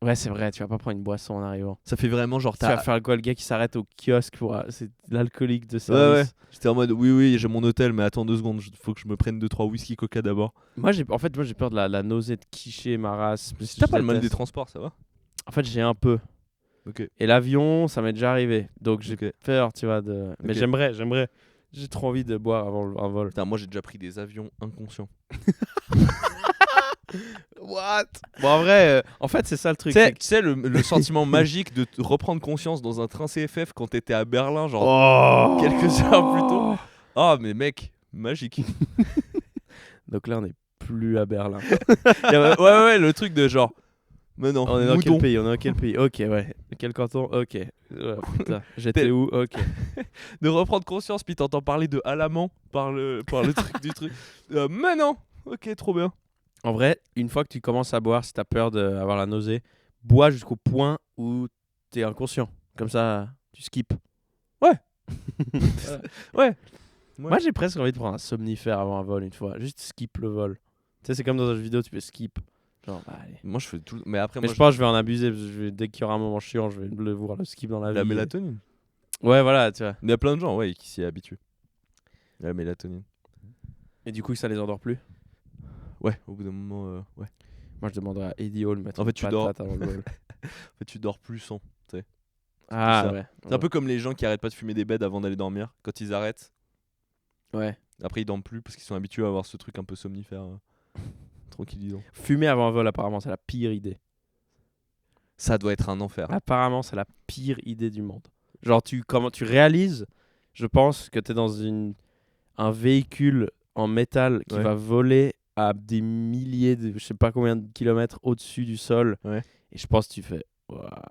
Ouais, c'est vrai, tu vas pas prendre une boisson en arrivant. Ça fait vraiment genre Tu vas faire quoi, le gars qui s'arrête au kiosque pour. C'est l'alcoolique de service. Ouais, ouais. J'étais en mode oui, j'ai mon hôtel, mais attends 2 secondes, faut que je me prenne 2-3 whisky coca d'abord. Moi, j'ai peur de la nausée de quicher ma race. Si t'as pas le mal des déteste. transports, ça va? En fait, j'ai un peu. Ok. Et l'avion, ça m'est déjà arrivé. Donc j'ai Ok. peur, tu vois. Mais Ok. j'aimerais. J'ai trop envie de boire avant un vol. Putain, moi j'ai déjà pris des avions inconscients. What? Bon, en vrai, en fait, c'est ça le truc. Tu sais, le sentiment magique de reprendre conscience dans un train CFF quand t'étais à Berlin, genre quelques heures plus tôt. Ah, mais mec, magique. Donc là, on n'est plus à Berlin. Ouais, le truc de genre. Mais non, On est dans moudon. quel pays? On est dans quel pays? Ok, ouais. Quel canton? Ok. Putain, j'étais où? Ok. De reprendre conscience, puis t'entends parler de Alamand par le truc du truc. Mais non, ok, trop bien. En vrai, une fois que tu commences à boire, si t'as peur d'avoir la nausée, bois jusqu'au point où t'es inconscient. Comme ça, tu skips. Ouais. Moi, j'ai presque envie de prendre un somnifère avant un vol une fois. Juste skip le vol. Tu sais, c'est comme dans un jeu vidéo, tu peux skip. Genre, bah, allez. Moi, je fais tout. Mais après, Mais moi, je pense que je vais en abuser parce que dès qu'il y aura un moment chiant, je vais le voir le skip dans la la vie. mélatonine. Ouais, voilà, tu vois. Il y a plein de gens, ouais, qui s'y habituent. La mélatonine. Et du coup, ça les endort plus. Ouais, au bout d'un moment, ouais. Moi, je demanderais à Eddie Hall de mettre En fait, une tu dors. patate avant le vol. En fait, tu dors plus sans. Ah, ça. ouais. C'est un peu comme les gens qui arrêtent pas de fumer des beds avant d'aller dormir. Quand ils arrêtent, Ouais. après ils dorment plus parce qu'ils sont habitués à avoir ce truc un peu somnifère. Tranquillisant. Fumer avant un vol, apparemment, c'est la pire idée. Ça doit être un enfer. Apparemment, c'est la pire idée du monde. Genre, comment tu réalises, je pense, que t'es dans un véhicule en métal qui Ouais. va voler à des milliers de, je sais pas combien de kilomètres au-dessus du sol. Ouais. Et je pense que tu fais, ouah,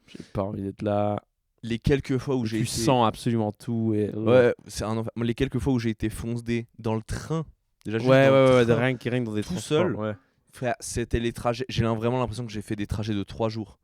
j'ai pas envie d'être là. Les quelques fois où Et j'ai tu été... sens absolument tout. Et, Ouais, c'est un enfer. Les quelques fois où j'ai été foncé dans le train. Déjà, juste ouais, dans le ouais, train, rien que dans des tout transports. seul. Ouais, Frère, c'était les trajets. J'ai vraiment l'impression que j'ai fait des trajets de 3 jours.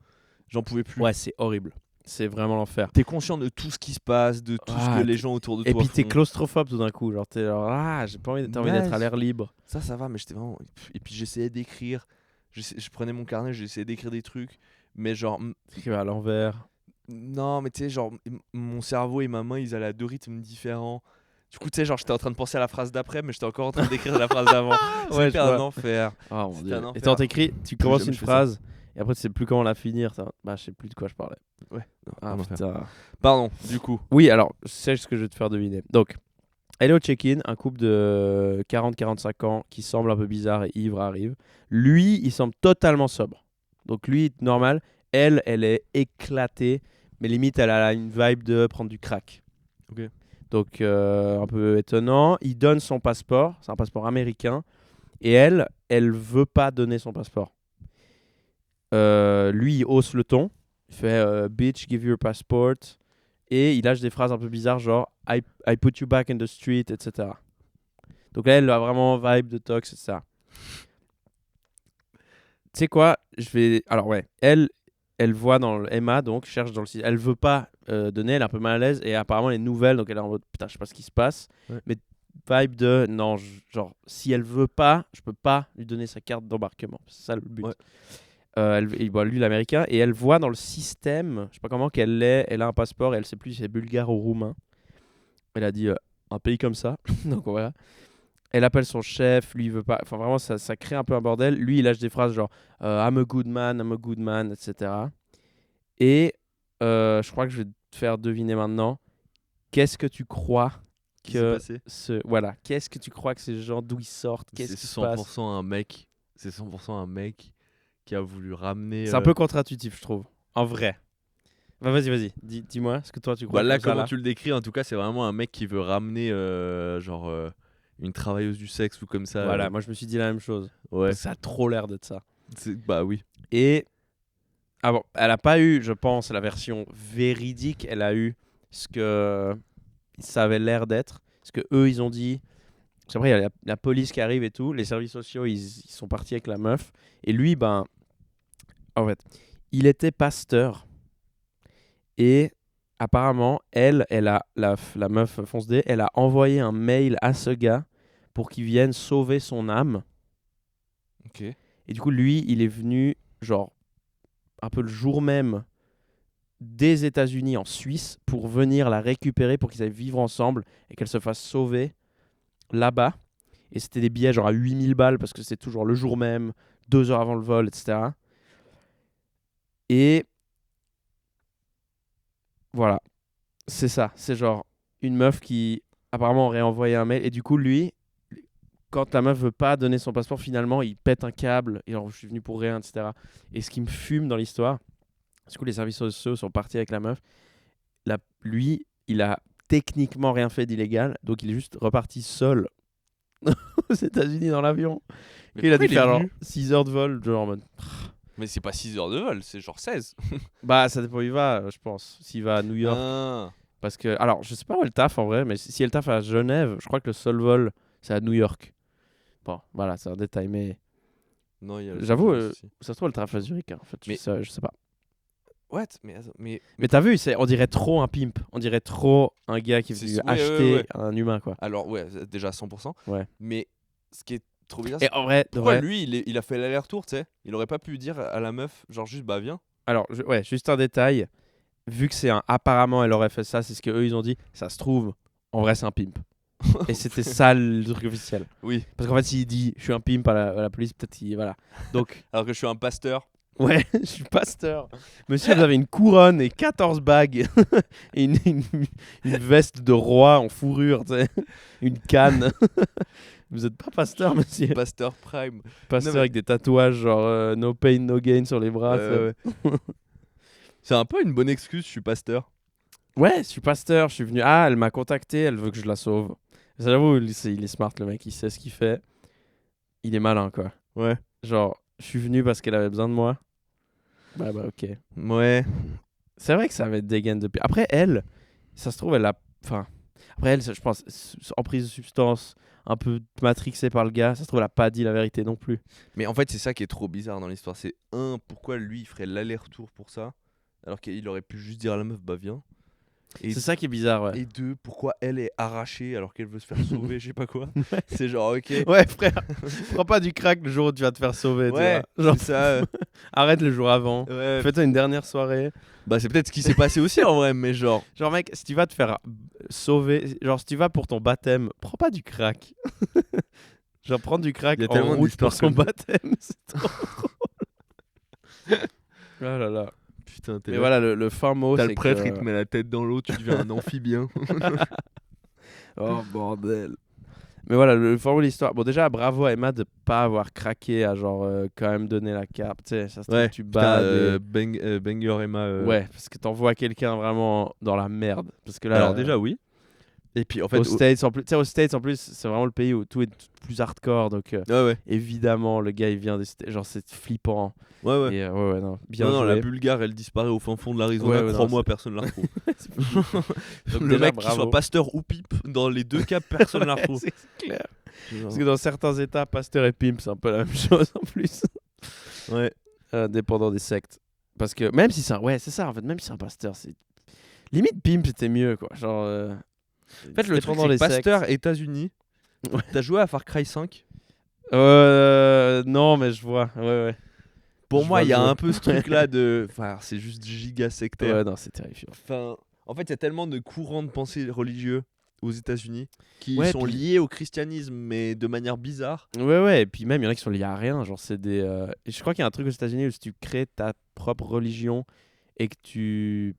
J'en pouvais plus. ouais, c'est horrible. C'est vraiment l'enfer. T'es conscient de tout ce qui se passe, de tout ce Ah, que les gens autour de Et toi puis t'es font. claustrophobe tout d'un coup. Genre, t'es genre, ah, j'ai pas envie d'être, t'as envie d'être à l'air libre. Ça va, mais j'étais vraiment. Et puis j'essayais d'écrire. Je prenais mon carnet, j'essayais d'écrire des trucs. Mais genre. T'écrivais à l'envers. Non, mais tu sais, genre, mon cerveau et ma main, ils allaient à 2 rythmes différents. Du coup, tu sais, genre, j'étais en train de penser à la phrase d'après, mais j'étais encore en train d'écrire la phrase d'avant. Ouais, C'était je un vois. enfer. Oh mon C'était dieu. un enfer. Et quand t'écris, tu commences jamais une je fais phrase et après tu sais plus comment la finir. Bah, je sais plus de quoi je parlais. Ouais. Non, Ah un enfer. putain. Pardon, du coup. Oui, alors, sais ce que je vais te faire deviner. Donc, elle est au check-in, un couple de 40-45 ans qui semble un peu bizarre et ivre arrive. Lui, il semble totalement sobre. Donc lui, normal. Elle est éclatée, mais limite, elle a une vibe de prendre du crack. Ok. Donc, un peu étonnant. Il donne son passeport, c'est un passeport américain, et elle veut pas donner son passeport. Lui, il hausse le ton, il fait Bitch, give your passport. Et il lâche des phrases un peu bizarres, genre I put you back in the street, etc. Donc là, elle a vraiment vibe de tox, etc. Tu sais quoi, alors ouais, elle voit dans le Emma, donc cherche dans le site. Elle veut pas donner, elle est un peu mal à l'aise. Et apparemment, les nouvelles, donc elle est en mode putain, je sais pas ce qui se passe. Ouais. Mais vibe de non, genre, si elle veut pas, je peux pas lui donner sa carte d'embarquement. C'est ça le but. Ouais. Il voit lui l'américain et elle voit dans le système, je sais pas comment, elle a un passeport et elle sait plus si c'est bulgare ou roumain. Elle a dit un pays comme ça. Donc voilà. Elle appelle son chef, lui il veut pas. Enfin vraiment ça crée un peu un bordel. Lui il lâche des phrases genre I'm a good man, etc. Et je crois que je vais te faire deviner maintenant. Qu'est-ce que tu crois Qu'est-ce qui s'est passé voilà. Qu'est-ce que tu crois que ces gens d'où ils sortent? Qu'est-ce qui se passe? C'est 100% un mec qui a voulu ramener. C'est un peu contre-intuitif, je trouve. En vrai. Bah, vas-y. Dis-moi ce que toi tu crois. Bah là, comme ça, comment tu le décris, en tout cas, c'est vraiment un mec qui veut ramener une travailleuse du sexe ou comme ça. Voilà, moi je me suis dit la même chose. Ouais. Ça a trop l'air d'être ça. Bah oui. Et bon, elle a pas eu, je pense, la version véridique. Elle a eu ce que ça avait l'air d'être. Ce que eux ils ont dit. C'est vrai, il y a la police qui arrive et tout. Les services sociaux, ils sont partis avec la meuf. Et lui, ben, en fait, il était pasteur. Et apparemment, elle a la meuf Fonce D, elle a envoyé un mail à ce gars pour qu'il vienne sauver son âme. Ok. Et du coup, lui, il est venu, genre, un peu le jour même des États-Unis en Suisse pour venir la récupérer pour qu'ils aillent vivre ensemble et qu'elle se fasse sauver là-bas. Et c'était des billets genre à 8000 balles parce que c'est toujours le jour même, 2 heures avant le vol, etc. Et voilà, c'est ça. C'est genre une meuf qui apparemment aurait envoyé un mail. Et du coup, lui, quand la meuf veut pas donner son passeport, finalement, il pète un câble. Et genre, je suis venu pour rien, etc. Et ce qui me fume dans l'histoire, du coup, les services sociaux sont partis avec la meuf. Lui, il a techniquement rien fait d'illégal. Donc, il est juste reparti seul aux États-Unis dans l'avion. Mais Et il a dû pourquoi il est faire genre venu 6 heures de vol. Genre en mode. Mais c'est pas 6 heures de vol, c'est genre 16. Bah, ça dépend où il va, je pense. S'il va à New York. Ah. Parce que, alors, je sais pas où elle taffe en vrai, mais si elle taffe à Genève, je crois que le seul vol, c'est à New York. Bon, voilà, c'est un détail, mais Non, il y a le j'avoue, Los Angeles aussi. ça se trouve, elle taffe à Zurich, hein, en fait. Mais- Je sais pas. What? Mais attends, mais Mais t'as vu, on dirait trop un pimp. On dirait trop un gars qui est venu C'est- ouais, acheter ouais. un humain, quoi. alors ouais, déjà 100%. Ouais. Mais ce qui est Trop bizarre. Et en vrai, Pourquoi ouais. lui, il a fait l'aller-retour, tu sais? Il aurait pas pu dire à la meuf, genre juste bah viens. Alors, ouais, juste un détail. Vu que apparemment, elle aurait fait ça, c'est ce qu'eux, ils ont dit. Ça se trouve, en vrai, c'est un pimp. Et c'était ça le truc officiel. Oui. Parce qu'en fait, s'il dit je suis un pimp à la police, peut-être qu'il. Voilà. Donc, Alors que je suis un pasteur. ouais, je suis pasteur. Monsieur, vous avez une couronne et 14 bagues. Et une veste de roi en fourrure, tu sais. Une canne. Vous êtes pas pasteur, monsieur. Pasteur prime. Pasteur Non, mais- avec des tatouages genre no pain, no gain sur les bras. tu sais. Ouais. C'est un peu une bonne excuse, je suis pasteur. Ouais, je suis pasteur, je suis venu. Ah, elle m'a contacté, elle veut que je la sauve. J'avoue, il est smart, le mec, il sait ce qu'il fait. Il est malin, quoi. Ouais. Genre, je suis venu parce qu'elle avait besoin de moi. Bah, ok. Ouais. C'est vrai que ça va être des gains de... Après, elle, ça se trouve, elle a... Enfin, après, elle, je pense, en prise de substance, un peu matrixée par le gars, ça se trouve, elle a pas dit la vérité non plus. Mais en fait, c'est ça qui est trop bizarre dans l'histoire. C'est pourquoi lui, il ferait l'aller-retour pour ça, alors qu'il aurait pu juste dire à la meuf, bah viens. Et, C'est ça qui est bizarre, ouais. et deux, pourquoi elle est arrachée alors qu'elle veut se faire sauver, je sais pas quoi. C'est genre, ok. Ouais, frère, prends pas du crack le jour où tu vas te faire sauver. tu Ouais, vois. Genre, c'est ça. arrête le jour avant. Ouais. Fais-toi une dernière soirée. Bah, c'est peut-être ce qui s'est passé aussi en vrai, mais genre. Genre, mec, si tu vas te faire sauver, genre, si tu vas pour ton baptême, prends pas du crack. Genre, prends du crack Il y a en tellement route d'histoires pour son comme ça. baptême. C'est trop drôle. Oh là là. Putain, t'es Mais là. voilà, le fin mot, T'as c'est le prêtre, que... il te met la tête dans l'eau, tu deviens un amphibien. Oh, bordel. Mais voilà, le fin mot de l'histoire. Bon, déjà, bravo à Emma de pas avoir craqué à, genre, quand même donner la carte. Tu sais, ça se trouve, Ouais, tu putain, bats Banger Emma. Ouais, parce que t'envoies quelqu'un vraiment dans la merde. Parce que là, Alors, déjà, oui. Et puis, en fait. aux States, en plus, tu sais, aux States, en plus, c'est vraiment le pays où tout est plus hardcore. Donc, Ouais. évidemment, le gars, il vient des States. Genre, c'est flippant. Ouais. Et ouais, non, bien Non, joué. la Bulgare, elle disparaît au fin fond de l'Arizona. Ouais, ouais, non, Crois-moi, c'est- personne la retrouve. Donc Le déjà, mec qui bravo. soit pasteur ou pipe, dans les deux cas, personne la Ouais, retrouve. c'est clair. Parce que dans certains états, pasteur et pimp, c'est un peu la même chose en plus. Ouais. Dépendant des sectes. Parce que même si c'est un... Ouais, c'est ça, en fait. Même si c'est un pasteur, c'est... Limite pimp, c'était mieux, quoi. Genre... En fait, le truc, c'est que pasteur États-Unis. Ouais. T'as joué à Far Cry 5? Non, mais je vois. Ouais. Pour Je moi, vois il y a le jeu. un peu ce truc-là de. Enfin, c'est juste giga sectaire. Ouais, non, c'est terrifiant. Enfin, en fait, il y a tellement de courants de pensée religieux aux États-Unis qui Ouais, sont puis- liés au christianisme, mais de manière bizarre. Ouais. Et puis même, il y en a qui sont liés à rien. Genre, c'est des... Et je crois qu'il y a un truc aux États-Unis où si tu crées ta propre religion et que tu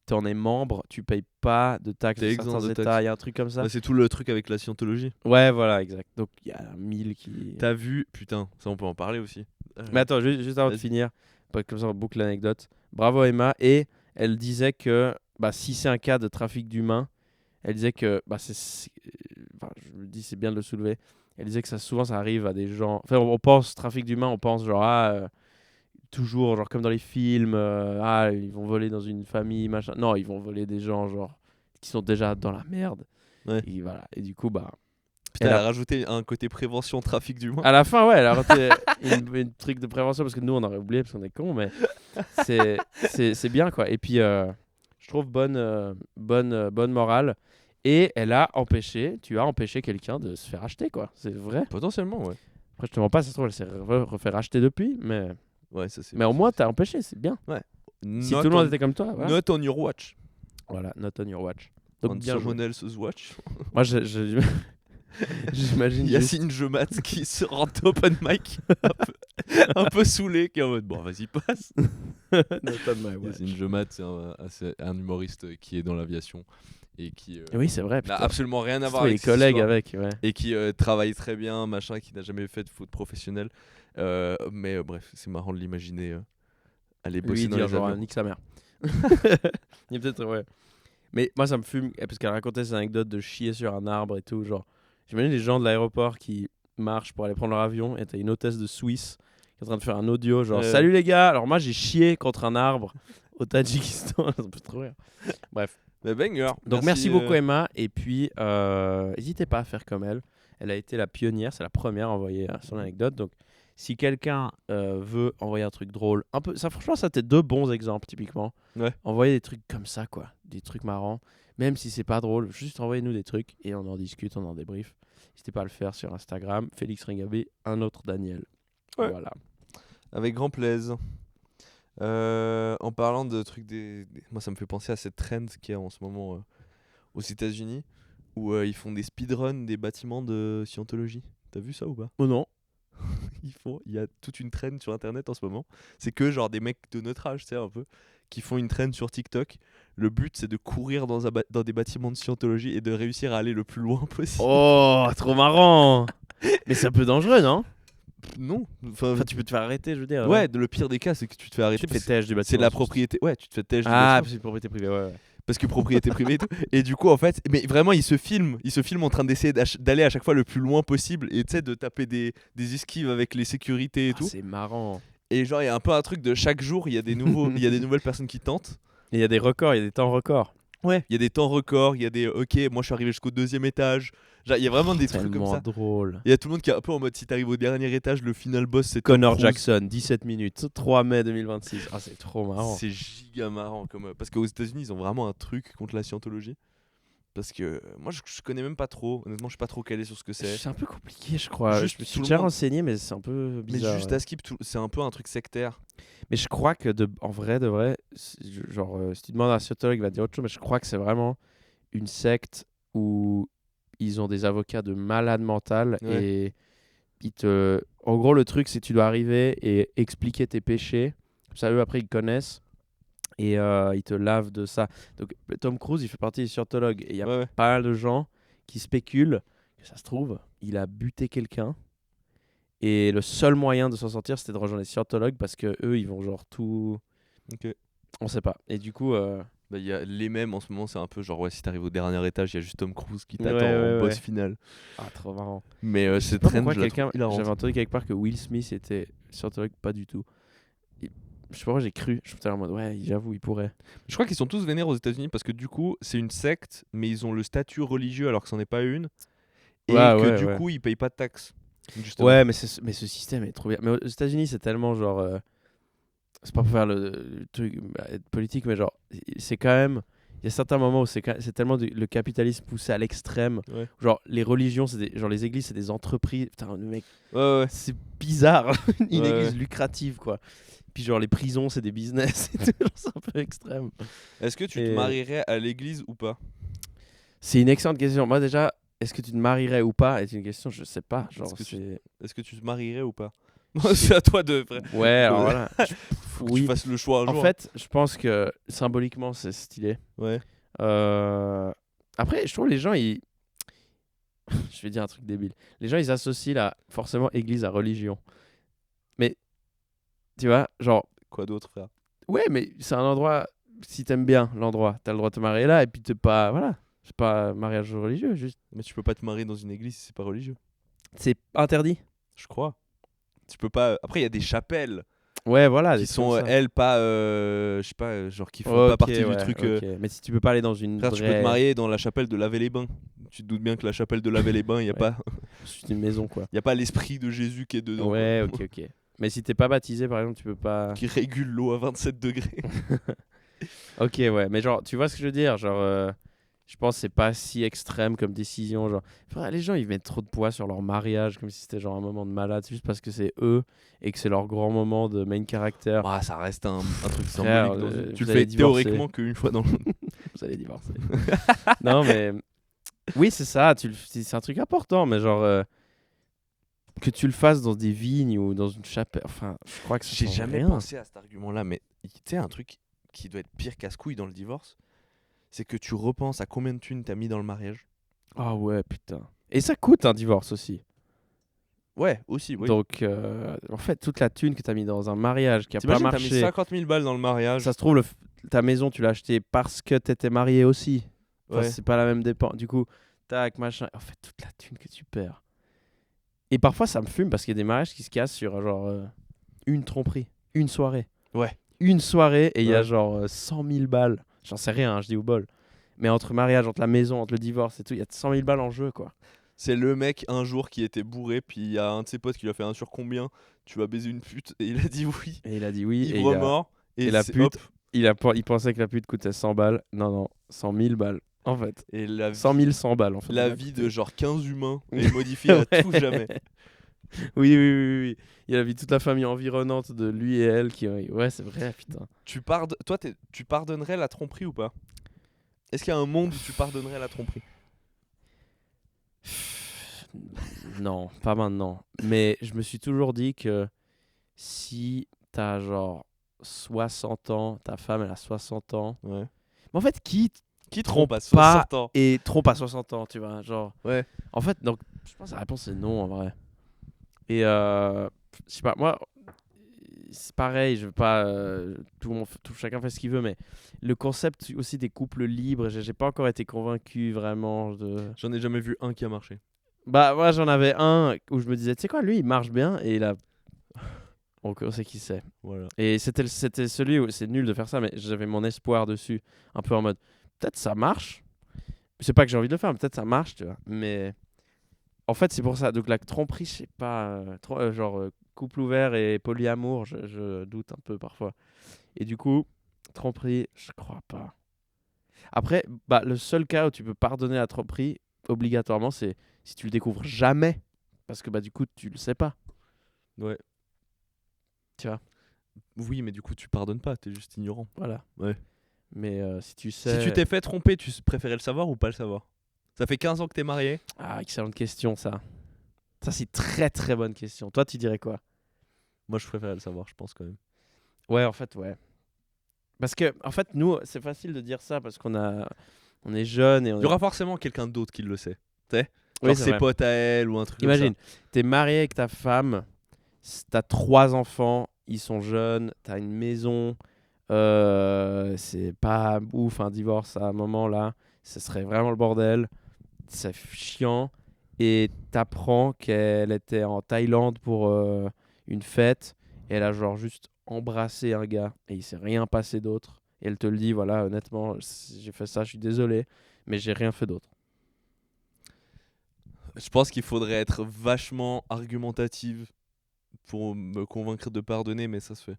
t'en es membre, tu payes pas de taxes T'es dans exempt certains de états. taxes. Il y a un truc comme ça. Bah, c'est tout le truc avec la scientologie. Ouais, voilà, exact. Donc, il y a 1000 qui... T'as vu, putain, ça on peut en parler aussi. Mais attends, juste avant de Vas-y. finir, comme ça on boucle l'anecdote. Bravo à Emma. Et elle disait que bah, si c'est un cas de trafic d'humains, elle disait que, bah, enfin, je me dis c'est bien de le soulever, elle disait que souvent ça arrive à des gens, enfin on pense trafic d'humains, on pense genre, toujours genre comme dans les films, ils vont voler dans une famille, machin. Non, ils vont voler des gens genre qui sont déjà dans la merde. Ouais. Et voilà. Et du coup, bah... Putain, elle elle a- a rajouté un côté prévention trafic d'humains. À la fin, ouais, elle a raté une truc de prévention parce que nous, on aurait oublié parce qu'on est cons, mais c'est bien, quoi. Et puis, je trouve bonne morale. Et tu as empêché quelqu'un de se faire acheter, quoi. C'est vrai. Potentiellement, ouais. Après, je te mens pas, ça se trouve, elle s'est refait racheter depuis, mais Ouais, ça c'est. au moins, t'as empêché, c'est bien. Si Not tout le monde on- était comme toi, voilà. Not on your watch. Voilà, not on your watch. Donc, On bien joué. someone else's watch. Moi, j'imagine juste... Yacine Jomat qui se rend open mic un peu saoulé, qui est en mode bon, vas-y, passe. not on my watch. Yacine Jomat, c'est un humoriste qui est dans l'aviation et qui Oui, c'est vrai. n'a putain. absolument rien à Ça se voir trouve, avec les collègues cette histoire. avec, ouais. Et qui travaille très bien, machin, qui n'a jamais fait de faute professionnelle. Mais bref, c'est marrant de l'imaginer aller bosser Lui dans dire les genre avions. nique sa mère. Il y a peut-être ouais. Mais moi ça me fume parce qu'elle racontait cette anecdote de chier sur un arbre et tout genre. J'imagine les gens de l'aéroport qui marchent pour aller prendre leur avion et t'as une hôtesse de Suisse qui est en train de faire un audio genre Ouais. salut les gars, alors moi j'ai chié contre un arbre au Tadjikistan, ça me fait trop rire. Bref. Mais banger. Donc merci beaucoup Emma et puis n'hésitez pas à faire comme elle. Elle a été la pionnière, c'est la première à envoyer son anecdote donc si quelqu'un veut envoyer un truc drôle, un peu, ça franchement, ça c'était 2 bons exemples typiquement. Ouais. Envoyer des trucs comme ça, quoi, des trucs marrants, même si c'est pas drôle, juste envoyez-nous des trucs et on en discute, on en débrief. N'hésitez pas à le faire sur Instagram, Félix Ringabé, un autre Daniel. Ouais. Voilà. Avec grand plaisir. En parlant de trucs moi ça me fait penser à cette trend qu'il y a en ce moment aux États-Unis où ils font des speedruns des bâtiments de scientologie. T'as vu ça ou pas? Oh non. Il y a toute une trend sur internet en ce moment. C'est que genre des mecs de notre âge, tu sais, un peu, qui font une trend sur TikTok. Le but c'est de courir dans des bâtiments de scientologie et de réussir à aller le plus loin possible. Oh, trop marrant. Mais c'est un peu dangereux, non? Non, Enfin, tu peux te faire arrêter, je veux dire. ouais, le pire des cas c'est que tu te fais arrêter Tu te fais parce que têche du bâtiment. c'est la propriété. Ouais, tu te fais têche du Ah, bâtiment. c'est une propriété privée, ouais. Parce que propriété privée et tout. Et du coup, en fait, mais vraiment, il se filme en train d'essayer d'aller à chaque fois le plus loin possible et tu sais, de taper des esquives avec les sécurités et tout. C'est marrant. Et genre, il y a un peu un truc de chaque jour, il y a des nouvelles personnes qui tentent. Il y a des records, il y a des temps records. Ouais. Il y a des temps records, il y a des ok, moi je suis arrivé jusqu'au 2e étage. Genre, il y a vraiment des trucs comme Tellement ça. drôle. Il y a tout le monde qui est un peu en mode si t'arrives au dernier étage, le final boss c'est Tom Connor Cruise. Jackson, 17 minutes, 3 mai 2026. Ah, c'est trop marrant. C'est giga marrant parce qu'aux États-Unis ils ont vraiment un truc contre la scientologie. Parce que moi je connais même pas trop, honnêtement je suis pas trop calé sur ce que c'est. C'est un peu compliqué, je crois. Juste Je me suis tout le déjà monde- renseigné, mais c'est un peu Mais bizarre. juste ouais. à skip, c'est un peu un truc sectaire. Mais je crois que, en vrai, de vrai, genre, si tu demandes à un scientologue, il va te dire autre chose, mais je crois que c'est vraiment une secte où ils ont des avocats de malades mentales Ouais. et en gros, le truc, c'est que tu dois arriver et expliquer tes péchés. Comme ça, eux, après, ils connaissent et ils te lavent de ça. Donc, Tom Cruise, il fait partie des scientologues et il y a Ouais. pas mal de gens qui spéculent que ça se trouve, il a buté quelqu'un. Et le seul moyen de s'en sortir, c'était de rejoindre les scientologues parce que eux, ils vont genre tout. Ok. On sait pas. Et du coup, Bah, y a les mêmes en ce moment, c'est un peu genre ouais, si t'arrives au dernier étage, il y a juste Tom Cruise qui t'attend Ouais, en boss ouais. final. ah, trop marrant. Mais Je sais cette pas trend, pourquoi je la trouve hilarante. j'avais entendu quelque part que Will Smith était scientologue, pas du tout. Je sais pas pourquoi j'ai cru. Je suis en mode, ouais, j'avoue, il pourrait. Je crois qu'ils sont tous vénères aux États-Unis parce que du coup, c'est une secte, mais ils ont le statut religieux alors que c'en est pas une. Et Ouais, que ouais, du ouais. coup, ils payent pas de taxes. Justement. Ouais, mais ce système est trop bien. Mais aux États-Unis, c'est tellement genre. C'est pas pour faire le truc être politique, mais genre, c'est quand même. Il y a certains moments où c'est tellement le capitalisme poussé à l'extrême. Ouais. Genre, les religions, genre les églises, c'est des entreprises. Putain, le mec, Ouais. c'est bizarre. Une Ouais, église ouais. lucrative, quoi. Puis genre, les prisons, c'est des business. et tout. Genre, c'est un peu extrême. Est-ce que tu Et- te marierais à l'église ou pas? C'est une excellente question. Moi, déjà, est-ce que tu te marierais ou pas est une question, je sais pas. Genre, Est-ce que tu- c'est. Est-ce que tu te marierais ou pas? C'est à toi de. Ouais, alors voilà. Faut que Oui. tu fasses le choix un jour. En fait, je pense que symboliquement, c'est stylé. Ouais. Après, je trouve les gens, ils. Je vais dire un truc débile. Les gens, ils associent forcément église à religion. Mais, tu vois, genre, Quoi d'autre, frère? ouais, mais c'est un endroit, si t'aimes bien l'endroit, t'as le droit de te marier là, et puis t'es pas. Voilà. C'est pas un mariage religieux, juste. Mais tu peux pas te marier dans une église si c'est pas religieux. C'est interdit. Je crois. Tu peux pas. Après, il y a des chapelles Ouais, voilà. qui des trucs sont, comme ça. elles, pas. Je sais pas, genre qui font pas Ok, partie ouais, du truc. ok. Mais si tu peux pas aller dans une Frère, tu peux te marier dans la chapelle de laver les bains. Tu te doutes bien que la chapelle de laver les bains, il y a Ouais. pas. C'est une maison, quoi. Il y a pas l'esprit de Jésus qui est dedans. Ouais, quoi. ok. Mais si t'es pas baptisé, par exemple, tu peux pas. Qui régule l'eau à 27 degrés. Ok, ouais, mais genre, tu vois ce que je veux dire? Genre, je pense que c'est pas si extrême comme décision. Genre, frère, les gens, ils mettent trop de poids sur leur mariage comme si c'était genre un moment de malade. C'est juste parce que c'est eux et que c'est leur grand moment de main character. Bah, ça reste un truc Frère, symbolique. Tu vous le allez fais divorcer. théoriquement qu'une fois dans le. Vous allez divorcer. Non, mais. Oui, c'est ça. C'est un truc important, mais genre. Que tu le fasses dans des vignes ou dans une chapelle. Enfin, je crois que ça J'ai change jamais rien. pensé à cet argument-là, mais tu sais, un truc qui doit être pire casse-couille dans le divorce, c'est que tu repenses à combien de thunes t'as mis dans le mariage. Ah ouais, putain. Et ça coûte un divorce aussi. Ouais, aussi, oui. Donc, en fait, toute la thune que tu as mis dans un mariage qui a pas T'imagines, t'as mis marché. 50 000 balles dans le mariage. Ça se trouve, ta maison, tu l'as achetée parce que tu étais marié aussi. Enfin, Ouais. c'est pas la même dépense. Du coup, tac, machin. En fait, toute la thune que tu perds. Et parfois, ça me fume parce qu'il y a des mariages qui se cassent sur genre une tromperie, une soirée. Ouais. Une soirée et il y a Ouais. genre 100 000 balles. J'en sais rien, hein, je dis au bol. Mais entre mariage, entre la maison, entre le divorce et tout, il y a 100 000 balles en jeu, quoi. C'est le mec un jour qui était bourré, puis il y a un de ses potes qui lui a fait un sur combien tu vas baiser une pute, et il a dit oui, Et il a dit oui. ivre mort, et la c'est- pute, hop, il pensait que la pute coûtait 100 balles. Non, 100 000 balles. En fait. et 100 000, 100 balles en fait. la Elle a vie coûté. de genre 15 humains est modifiée à tout Ouais. jamais. Oui. Il a vu toute la famille environnante de lui et elle qui. Ouais, c'est vrai, putain. Toi, tu pardonnerais la tromperie ou pas? Est-ce qu'il y a un monde où tu pardonnerais la tromperie? Non, pas maintenant. Mais je me suis toujours dit que si t'as genre 60 ans, ta femme elle a 60 ans. Ouais. Mais en fait, Qui trompe à pas 60 ans? et trompe à 60 ans, tu vois, genre. Ouais. En fait, donc, je pense que la réponse c'est non en vrai. Et je sais pas, moi, c'est pareil, je veux pas. Chacun fait ce qu'il veut, mais le concept aussi des couples libres, j'ai pas encore été convaincu vraiment de. J'en ai jamais vu un qui a marché. Bah, moi j'en avais un où je me disais, tu sais quoi, lui il marche bien et il a. On sait qui c'est. Voilà. Et c'était celui où c'est nul de faire ça, mais j'avais mon espoir dessus, un peu en mode peut-être ça marche. C'est pas que j'ai envie de le faire, mais peut-être ça marche, tu vois. Mais en fait, c'est pour ça. Donc la tromperie, je sais pas, couple ouvert et polyamour, je doute un peu parfois. Et du coup, tromperie, je crois pas. Après, bah le seul cas où tu peux pardonner la tromperie obligatoirement, c'est si tu le découvres jamais, parce que bah du coup tu le sais pas. Ouais. Tu vois. Oui, mais du coup, tu pardonnes pas, t'es juste ignorant. Voilà. Ouais. Mais si tu sais. Si tu t'es fait tromper, tu préférais le savoir ou pas le savoir? Ça fait 15 ans que t'es marié. Ah, excellente question, ça. Ça, c'est très très bonne question. Toi, tu dirais quoi? Moi, je préférais le savoir, je pense quand même. Ouais, en fait, ouais. Parce que, en fait, nous, c'est facile de dire ça parce on est jeunes et on Il y aura forcément quelqu'un d'autre qui le sait. Tu sais? Oui, Genre c'est ses vrai. potes à elle ou un truc Imagine, comme t'es marié avec ta femme, t'as 3 enfants, ils sont jeunes, t'as une maison, c'est pas ouf un divorce à un moment là, ce serait vraiment le bordel, c'est chiant, et t'apprends qu'elle était en Thaïlande pour une fête, et elle a genre juste embrassé un gars, et il s'est rien passé d'autre, et elle te le dit, voilà, honnêtement, j'ai fait ça, je suis désolé, mais j'ai rien fait d'autre. ça. Je pense qu'il faudrait être vachement argumentative pour me convaincre de pardonner, mais ça se fait.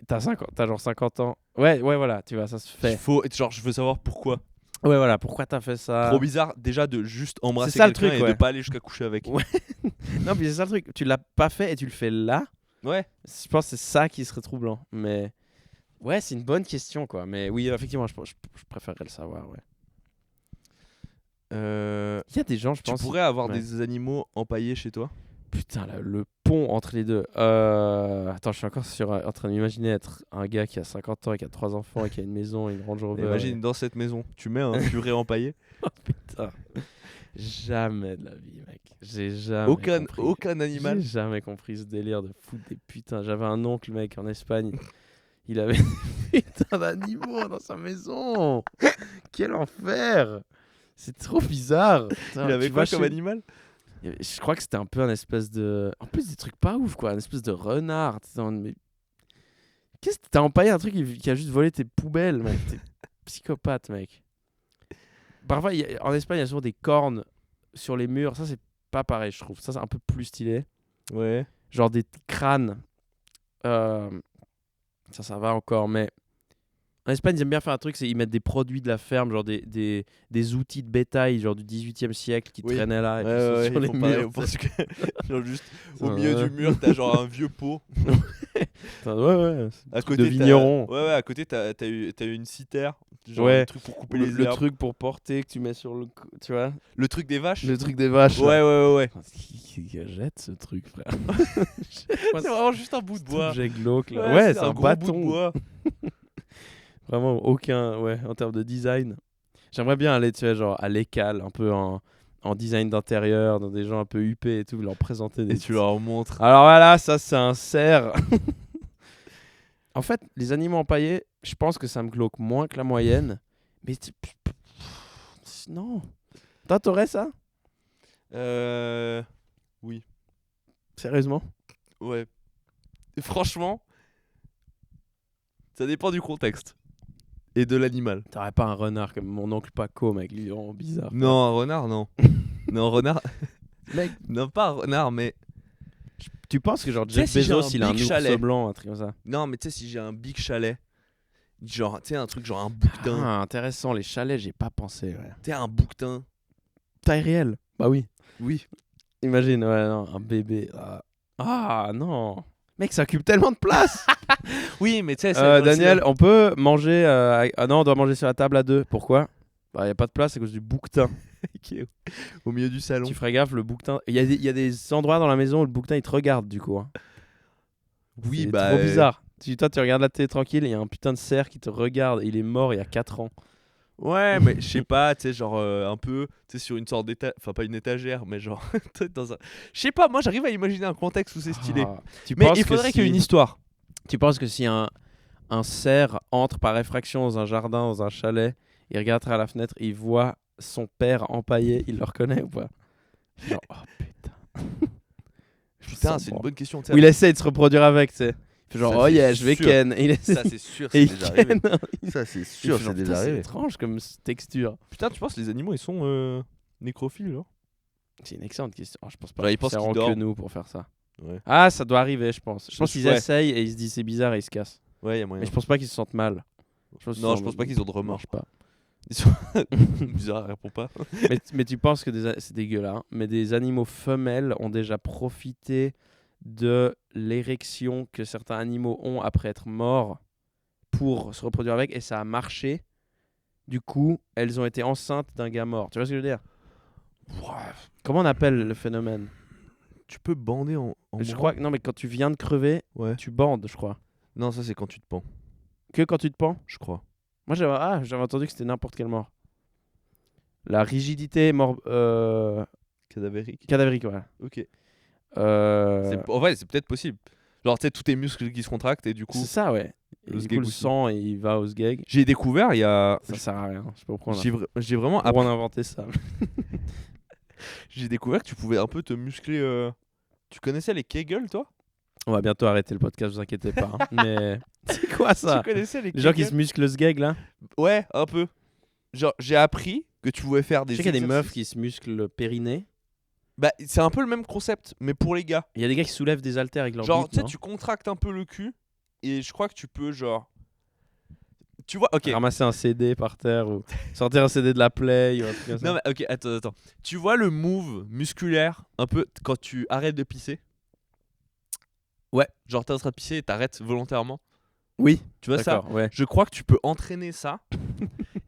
T'as genre 50 ans. Ouais, voilà, tu vois, ça se Il fait. faut, genre, je veux savoir pourquoi. Ouais, voilà, pourquoi t'as fait ça? Trop bizarre déjà de juste embrasser ça, le quelqu'un truc, et ouais. de pas aller jusqu'à coucher avec. Ouais. Non, puis c'est ça le truc. Tu l'as pas fait et tu le fais là. Ouais. Je pense que c'est ça qui serait troublant. Mais ouais, c'est une bonne question, quoi. Mais oui, effectivement, je préférerais le savoir, ouais. Il y a des gens, je Tu pense. pourrais avoir ouais. des animaux empaillés chez toi? Putain, le pont entre les deux. Attends, je suis encore en train d'imaginer être un gars qui a 50 ans et qui a 3 enfants et qui a une maison et une Range Rover. Imagine dans cette maison, tu mets un furet empaillé. Oh, putain. Jamais de la vie, mec. J'ai jamais compris. Aucun animal. J'ai jamais compris ce délire de foutre des putains. J'avais un oncle, mec, en Espagne. Il avait des putains d'animaux dans sa maison. Quel enfer. C'est trop bizarre. Putain, Il avait tu quoi vas comme chez- animal? Je crois que c'était un peu un espèce de. En plus, des trucs pas ouf, quoi. Un espèce de renard. Mais qu'est-ce que t'as empaillé un truc qui a juste volé tes poubelles, mec. T'es psychopathe, mec. Parfois, en Espagne, il y a souvent des cornes sur les murs. Ça, c'est pas pareil, je trouve. Ça, c'est un peu plus stylé. Ouais. Genre des crânes. Euh, ça va encore. Mais en Espagne, ils aiment bien faire un truc, c'est ils mettent des produits de la ferme, genre des outils de bétail, genre du 18e siècle qui Oui. traînaient là et Ouais, qui sont ouais, sur ils les font pareil murs. au tu sais. Portugal. Genre juste au Ça, milieu du mur, t'as genre un vieux pot. Putain, ouais. À Truc côté, de vigneron. Ouais, à côté, t'as eu une citère. Genre Ouais. un truc pour couper Le, les le herbes. truc pour porter que tu mets sur le tu vois, Le truc des vaches. le truc des vaches. Ouais, là. ouais. Qui jette ce truc, frère? C'est vraiment juste un bout de bois. J'ai glauque là. Ouais, c'est un gros bâton. bout de bois. Vraiment aucun, ouais, en termes de design. J'aimerais bien aller, tu sais, genre à l'écale, un peu en design d'intérieur, dans des gens un peu huppés et tout, leur présenter des. Et tu leur montres. Alors voilà, ça c'est un cerf. En fait, les animaux empaillés, je pense que ça me glauque moins que la moyenne. Mais non. Toi, t'aurais ça? Oui. Sérieusement? Ouais. Et franchement, ça dépend du contexte. Et de l'animal. T'aurais pas un renard comme mon oncle Paco, mec, lui, il est vraiment bizarre. Non, un renard, non. Non, renard. Mec, Non, pas renard, mais. tu penses que genre Tu sais, Jeff si j'ai Bezos, un il a un big ours chalet. blanc, un truc comme ça. Non, mais tu sais, si j'ai un big chalet, genre, tu sais, un truc genre un bouquetin. Ah, intéressant, les chalets, j'ai pas pensé. Ouais. Tu sais, un bouquetin. Taille réelle. Bah oui. Oui. Imagine, ouais, non, un bébé. Ah non. Mec, ça occupe tellement de place. Oui, mais tu sais, Daniel, on peut manger. Ah non, on doit manger sur la table à deux. Pourquoi? Bah, y a pas de place à cause du bouquetin. qui est au milieu du salon. Tu ferais gaffe, le bouquetin. Il y a des endroits dans la maison où le bouquetin il te regarde du coup. Hein. Oui, C'est bah. trop bizarre. Toi, tu regardes la télé tranquille, il y a un putain de cerf qui te regarde. Il est mort il y a 4 ans. Ouais, mais je sais pas, tu sais, genre un peu, tu sais, sur une sorte d'étagère, enfin pas une étagère, mais genre dans un. Je sais pas, moi j'arrive à imaginer un contexte où c'est stylé. Ah. Tu Mais penses il que faudrait qu'il y ait si- une histoire. Tu penses que si un cerf entre par effraction dans un jardin, dans un chalet, il regarde à travers la fenêtre, il voit son père empaillé, il le reconnaît ou pas? Genre, oh putain. Je me Putain, sens c'est une bon. bonne question. Ou il essaie de se reproduire avec, tu sais. Il fait genre, Ça, oh c'est yeah, je vais sûr. ken. Et il essaie- Ça, c'est sûr, et c'est il déjà arrivé. ken. Ça, c'est Il sûr, fait genre, c'est putain, déjà c'est arrivé. étrange comme texture. Putain, tu penses que les animaux ils sont nécrophiles, genre? C'est une excellente question. Oh, je pense pas. Genre, ils pensent C'est qu'ils que dorment. nous pour faire ça. Ouais. Ah, ça doit arriver, je pense. Je pense qu'ils Ouais. essayent et ils se disent c'est bizarre et ils se cassent. Ouais, y a moyen. Mais je pense pas qu'ils se sentent mal. Non, je pense pas qu'ils ont de Ça remords. marche pas. Ils sont bizarre, elle répond pas. mais tu penses que c'est dégueulasse, hein, mais des animaux femelles ont déjà profité de l'érection que certains animaux ont après être morts pour se reproduire avec et ça a marché. Du coup, elles ont été enceintes d'un gars mort. Tu vois ce que je veux dire? Comment on appelle le phénomène? Tu peux bander en Je mourant. crois que non, mais quand tu viens de crever, Ouais. tu bandes, je crois. Non, ça c'est quand tu te pends, Que quand tu te pends? je crois. Moi, j'avais entendu que c'était n'importe quelle mort. La rigidité Cadavérique. cadavérique, voilà. Ok. Euh, En vrai, c'est peut-être possible. Genre, tu sais, tous tes muscles qui se contractent et du coup. C'est ça, ouais. Et Le du sgeg coup, le aussi. sang, il va au sgeg. J'ai découvert il y a. Ça sert à rien. Je sais pas pourquoi J'ai vraiment pourquoi on a inventé ça. J'ai découvert que tu pouvais un peu te muscler. Tu connaissais les Kegel, toi? On va bientôt arrêter le podcast, vous inquiétez pas. Hein. Mais c'est quoi ça? Tu connaissais les Les gens qui Kegel? se musclent le sgeg là? Ouais, un peu. Genre, j'ai appris que tu pouvais faire Je des. sais qu'il y a des meufs exercices. qui se musclent le périnée. Bah, c'est un peu le même concept, mais pour les gars. Il y a des gars qui soulèvent des haltères avec leur Genre, bite, tu sais, non? tu contractes un peu le cul et je crois que tu peux, genre. Tu vois, ok. Ramasser un CD par terre ou sortir un CD de la Play ou un truc comme ça. Non, mais ok, attends. Tu vois le move musculaire un peu quand tu arrêtes de pisser? Ouais. Genre, t'es en train de pisser et t'arrêtes volontairement. Oui, Tu vois ça? d'accord, ouais. Je crois que tu peux entraîner ça.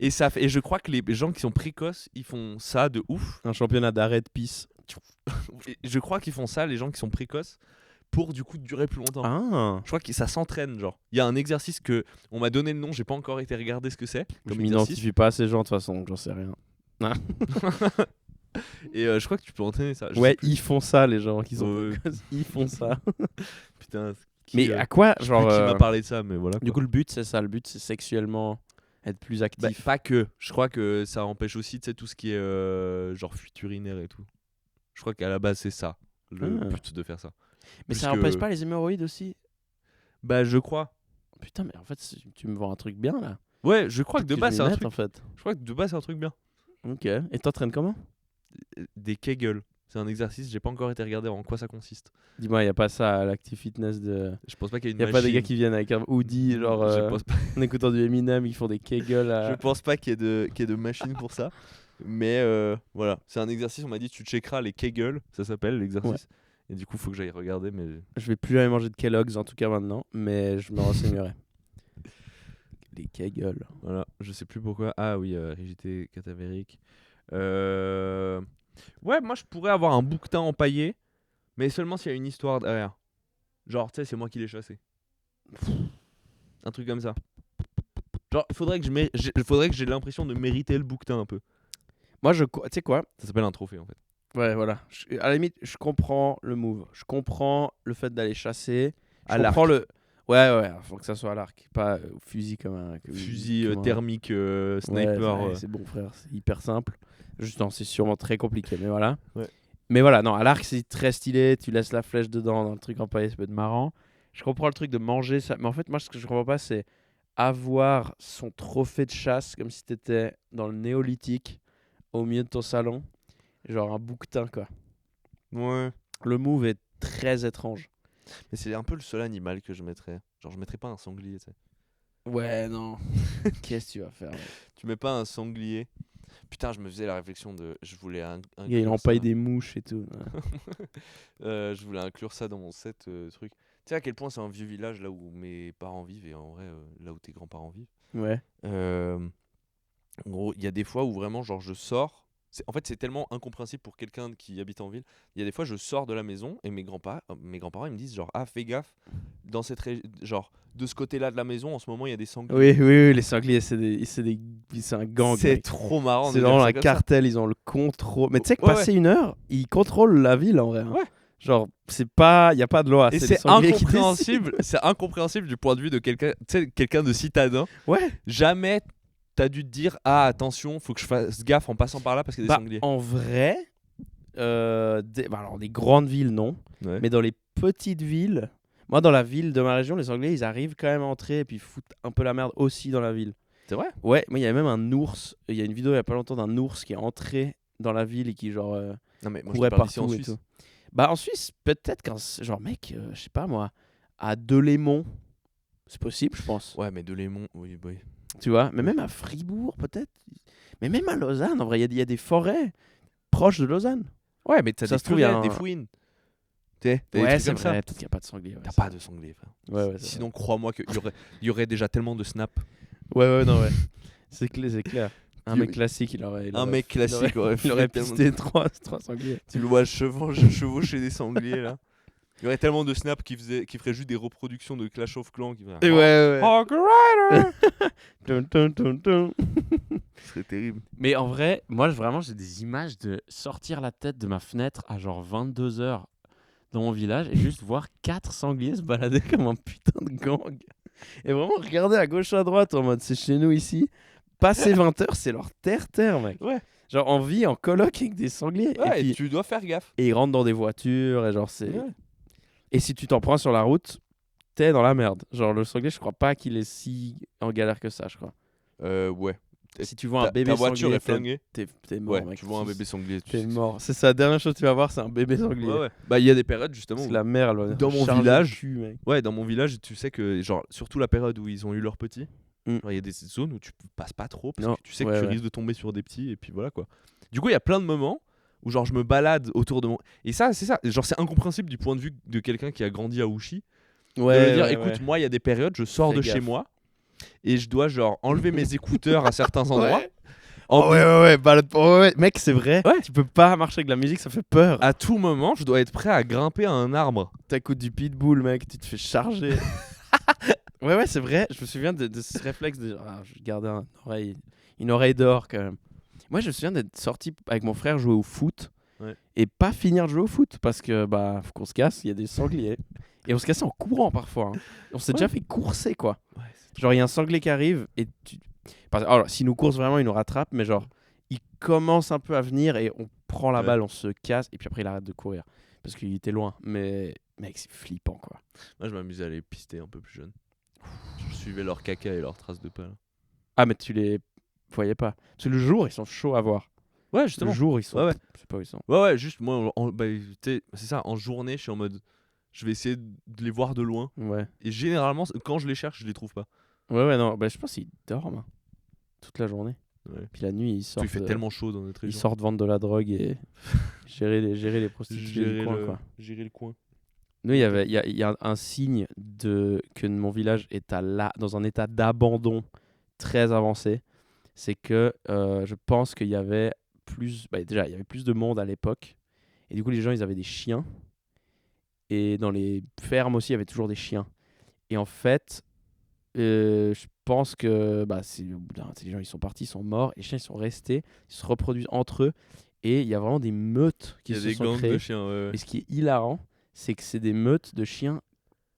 Et je crois que les gens qui sont précoces, ils font ça de ouf. Un championnat d'arrêt de pisse. Et je crois qu'ils font ça, les gens qui sont précoces, pour du coup durer plus longtemps. Ah, Je crois que ça s'entraîne, genre. Il y a un exercice que on m'a donné le nom, j'ai pas encore été regarder ce que c'est. je Comme m'identifie exercice. pas à ces gens de toute façon, donc j'en sais rien. Et je crois que tu peux entraîner ça. Je sais Ouais, plus. ils font ça, les gens qui sont Ouais. précoces. Ils font ça. Putain. Mais à quoi? je sais Genre, plus qui m'a parlé de ça, mais voilà. du quoi. coup, le but, c'est ça. Le but, c'est sexuellement être plus Bah, actif. pas que. Je crois que ça empêche aussi, tu sais, tout ce qui est genre fuite urinaire et tout. Je crois qu'à la base, c'est ça, le Ah. but de faire ça. Mais ça puisque- empêche pas les hémorroïdes aussi? Bah, je crois. Putain, mais en fait, tu me vends un truc bien là. Ouais, je crois que de Que je base, vais c'est un mettre, truc. en fait. Je crois que de base, c'est un truc bien. Ok. Et t'entraînes comment? Des Kegel. C'est un exercice, j'ai pas encore été regarder en quoi ça consiste. Dis-moi, y a pas ça à l'Active Fitness de. Je pense pas qu'il y ait une Y a machine. pas des gars qui viennent avec un hoodie, genre Je pense pas, en écoutant du Eminem, ils font des kegels à. je pense pas qu'il y ait de machine pour ça. Mais voilà, c'est un exercice, on m'a dit tu checkeras les Kegel, ça s'appelle l'exercice. Et du coup, faut que j'aille regarder, mais Je vais plus jamais manger de Kellogg's en tout cas maintenant, mais je me renseignerai. Les kegels. voilà, je sais plus pourquoi. Ah oui, rigidité cadavérique. Ouais, moi je pourrais avoir un bouquetin empaillé, mais seulement s'il y a une histoire derrière. Genre, tu sais, c'est moi qui l'ai chassé. Un truc comme ça. Genre, faudrait que j'ai l'impression de mériter le bouquetin un peu. Moi, tu sais quoi? Ça s'appelle un trophée en fait. Ouais, voilà. À la limite, je comprends le move. Je comprends le fait d'aller chasser. Je À l'arc. comprends le. Ouais, faut que ça soit à l'arc, pas au fusil comme un. Fusil comme un- thermique, Ouais, sniper. ouais, c'est bon, frère, c'est hyper simple. Juste, non, c'est sûrement très compliqué, mais voilà. Ouais. Mais voilà, non, à l'arc, c'est très stylé. Tu laisses la flèche dedans dans le truc empaillé, ça peut être marrant. Je comprends le truc de manger ça. Mais en fait, moi, ce que je comprends pas, c'est avoir son trophée de chasse comme si t'étais dans le néolithique au milieu de ton salon. Genre un bouquetin, quoi. Ouais. Le move est très étrange. Mais c'est un peu le seul animal que je mettrais. Genre, je mettrais pas un sanglier, tu sais. Ouais, non. Qu'est-ce que tu vas faire, mec? Tu mets pas un sanglier. Putain, je me faisais la réflexion de. Je voulais Il inclure empaille ça. des mouches et tout. Je voulais inclure ça dans mon set truc. Tu sais à quel point c'est un vieux village là où mes parents vivent et en vrai là où tes grands-parents vivent. Ouais. En gros, il y a des fois où vraiment genre je sors. En fait, c'est tellement incompréhensible pour quelqu'un qui habite en ville. Il y a des fois, je sors de la maison et mes grands-parents ils me disent genre ah fais gaffe dans cette genre de ce côté-là de la maison en ce moment il y a des sangliers. Oui, oui, oui, les sangliers, c'est un gang. C'est mec. trop marrant. C'est de vraiment dire ça un comme ça. cartel, ils ont le contrôle. Mais tu sais que Ouais, passer une heure, ils contrôlent la ville en vrai. Hein. Ouais. Genre, c'est pas, y a pas de loi. Et les c'est sangliers qui incompréhensible, c'est incompréhensible du point de vue de quelqu'un, tu sais, quelqu'un de citadin. décident. Ouais. Jamais t'as dû te dire ah attention, faut que je fasse gaffe en passant par là parce qu'il y a des sangliers. En vrai, alors des grandes villes non, Ouais. mais dans les petites villes, moi dans la ville de ma région, les sangliers ils arrivent quand même à entrer et puis foutent un peu la merde aussi dans la ville. C'est vrai. Ouais, moi il y a même un ours. Il y a une vidéo il y a pas longtemps d'un ours qui est entré dans la ville et qui genre Non mais moi je courait parle d'ici partout en et Suisse. tout. Bah en Suisse, peut-être qu'un genre mec, je sais pas moi, à Delémont, c'est possible, je pense. Ouais mais de Lémont, oui. Tu vois, mais même à Fribourg peut-être. Mais même à Lausanne, en vrai, il y a des forêts proches de Lausanne. Ouais mais t'as Ça des se trouve, il y a furets, des un- fouines. T'as des Ouais, trucs c'est comme ça. vrai, peut-être qu'il n'y a pas de sanglier. Ouais, T'as c'est pas de sanglier frère. Ouais, ouais, c'est Sinon crois-moi qu'il y aurait déjà tellement de snaps. vrai. Ouais, non, ouais. C'est clair. Un Tu- mec classique, il aurait Classique aurait il aurait fait tellement pisté trois sangliers. Tu le vois chevaucher des sangliers là. Il y aurait tellement de snaps qui feraient juste des reproductions de Clash of Clans qui feraient, Ouais. Hog Rider. Tum, tum, tum, tum. Ce serait terrible. Mais en vrai, moi vraiment j'ai des images de sortir la tête de ma fenêtre à genre 22h dans mon village et juste voir 4 sangliers se balader comme un putain de gang. Et vraiment regarder à gauche à droite en mode c'est chez nous ici. Passer 20h, c'est leur terre, mec. Ouais. Genre on vit en coloc avec des sangliers. Ouais, et puis tu dois faire gaffe. et ils rentrent dans des voitures et genre c'est. Ouais. Et si tu t'en prends sur la route, t'es dans la merde. Genre le sanglier, je crois pas qu'il est si en galère que ça, je crois. Ouais. Si tu vois un Ta bébé voiture sanglier, est flinguée. t'es mort, Ouais, mec. tu vois un bébé sanglier. T'es mort. C'est ça, la dernière chose que tu vas voir, c'est un bébé sanglier. Ouais. Bah il y a des périodes justement. Parce Où... que la mère, elle va Dans mon charger village, le cul, mec. Ouais, dans mon village, tu sais que genre surtout la période où ils ont eu leurs petits, Mm. genre, il y a des zones où tu passes pas trop parce Non, que tu sais ouais, que tu ouais. risques de tomber sur des petits et puis voilà quoi. Du coup, il y a plein de moments où genre je me balade autour de mon et ça c'est ça, genre c'est incompréhensible du point de vue de quelqu'un qui a grandi à Ouchy. De me dire écoute, moi il y a des périodes, je sors Fais de chez gaffe. moi et je dois genre enlever mes écouteurs à certains endroits. Ouais. En Ouais, balade. Ouais, mec, c'est vrai. Ouais. Tu peux pas marcher avec la musique, ça fait peur. À tout moment, je dois être prêt à grimper à un arbre. T'écoutes du pitbull, mec, tu te fais charger. ouais, c'est vrai. Je me souviens de ce réflexe de je gardais une oreille d'or quand même. Moi, je me souviens d'être sorti avec mon frère jouer au foot et pas finir de jouer au foot parce que faut qu'on se casse, il y a des sangliers. Et on se cassait en courant parfois. Hein. On s'est déjà fait courser quoi. Ouais, Genre, il y a un sanglier qui arrive et alors, s'il nous course vraiment, il nous rattrape, mais genre, il commence un peu à venir et on prend la balle, on se casse et puis après, il arrête de courir parce qu'il était loin. Mais mec, c'est flippant quoi. Moi, je m'amusais à les pister un peu plus jeune. Je suivais leur caca et leurs traces de pas. Là. Ah, mais tu les voyais pas. Parce que le jour, ils sont chauds à voir. Ouais, justement. Le jour, ils sont. Ouais. Je sais pas où ils sont. Ouais, juste moi, c'est ça, en journée, je suis en mode. Je vais essayer de les voir de loin. Ouais. Et généralement, quand je les cherche, je les trouve pas. Ouais, non. Je pense qu'ils dorment toute la journée. Ouais. Puis la nuit, ils sortent. Il fait tellement chaud dans notre Ils région. sortent vendre de la drogue et gérer les prostituées Gérer du coin, quoi. Gérer le coin. Nous, il y a un signe que mon village est dans un état d'abandon très avancé. C'est que je pense qu'il y avait déjà, il y avait plus de monde à l'époque. Et du coup, les gens, ils avaient des chiens. Et dans les fermes aussi, il y avait toujours des chiens. Et en fait, je pense que au bout les gens, ils sont partis, ils sont morts. Et les chiens, ils sont restés. Ils se reproduisent entre eux. Et il y a vraiment des meutes qui Il y a se des sont gangs créées. de chiens. Ouais. Et ce qui est hilarant, c'est que c'est des meutes de chiens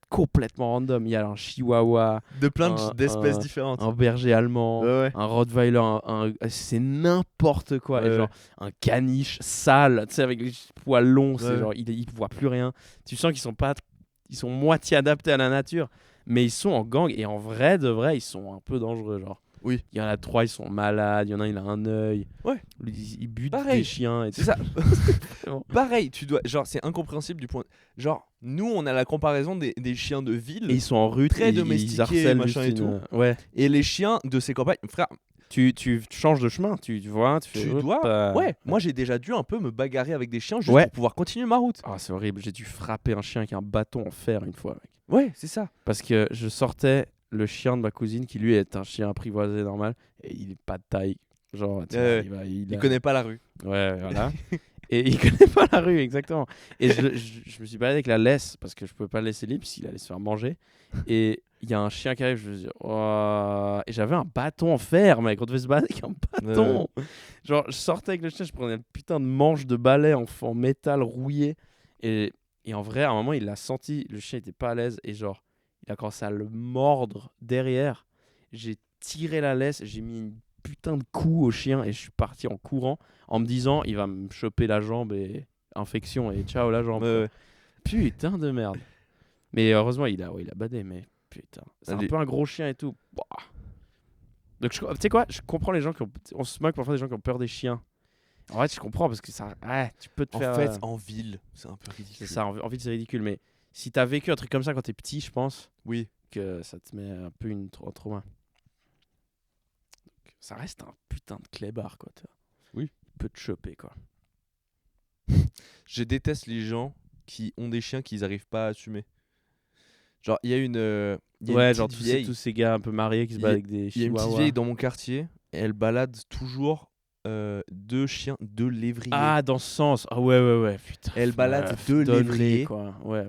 complètement random. Il y a un chihuahua, De plein Un- d'espèces un- différentes. un berger allemand, Ouais. un rottweiler, c'est n'importe quoi. Et Ouais. genre un caniche sale, tu sais, avec les poils longs, c'est Ouais. genre il voit plus rien. Tu sens ils sont moitié adaptés à la nature, mais ils sont en gang et en vrai de vrai, ils sont un peu dangereux, genre. Oui. Il y en a 3, ils sont malades. Il y en a un, il a un œil. Ouais. Ils butent Pareil. des chiens. Et C'est ça. Vraiment. Pareil, genre c'est incompréhensible du point. Genre nous on a la comparaison des chiens de ville Et ils sont en rut. très et domestiqués, ils harcèlent machin juste et tout. Ouais. Et les chiens de ces campagnes, frère, Tu changes de chemin. Tu vois. Tu fais. tu hop, dois. Ouais. Moi j'ai déjà dû un peu me bagarrer avec des chiens juste Ouais. pour pouvoir continuer ma route. Ah, c'est horrible. J'ai dû frapper un chien avec un bâton en fer une fois, mec. Ouais, c'est ça. Parce que je sortais le chien de ma cousine qui lui est un chien apprivoisé normal et il est pas de taille. Genre, tu vois, Il connaît pas la rue. Ouais, voilà. Et il connaît pas la rue, exactement. Et je me suis baladé avec la laisse parce que je pouvais pas le laisser libre s'il allait se faire manger. Et il y a un chien qui arrive, je me dis, oh. Et j'avais un bâton en fer, mec. On devait se balader avec un bâton. Genre, je sortais avec le chien, je prenais une putain de manche de balai en métal rouillé. Et en vrai, à un moment, il l'a senti, le chien était pas à l'aise. Et genre, il a commencé à le mordre derrière. J'ai tiré la laisse, j'ai mis une putain de coup au chien et je suis parti en courant en me disant il va me choper la jambe et infection et ciao la jambe. Ouais. Putain de merde. Mais heureusement il a badé, mais putain, c'est un Allez. peu un gros chien et tout. Bah. Donc tu sais quoi, je comprends les gens on se moque parfois des gens qui ont peur des chiens. En fait je comprends parce que ça tu peux te En faire fait, en ville, c'est un peu ridicule. c'est ça, en fait c'est ridicule, mais si t'as vécu un truc comme ça quand t'es petit, je pense Oui. que ça te met un peu un trauma. Donc, ça reste un putain de clébard quoi. Oui. Il peut te choper quoi. Je déteste les gens qui ont des chiens qu'ils arrivent pas à assumer. Genre, il y a une. Il y a une Genre petite vieille. tous ces gars un peu mariés qui se Il y a- baladent avec des Il y a une petite chihuahuas. vieille dans mon quartier. Et elle balade toujours 2 chiens, 2 lévriers. Ah, dans ce sens. Ah ouais, putain. Elle balade Meuf, 2 donne-les, lévriers. quoi. Ouais.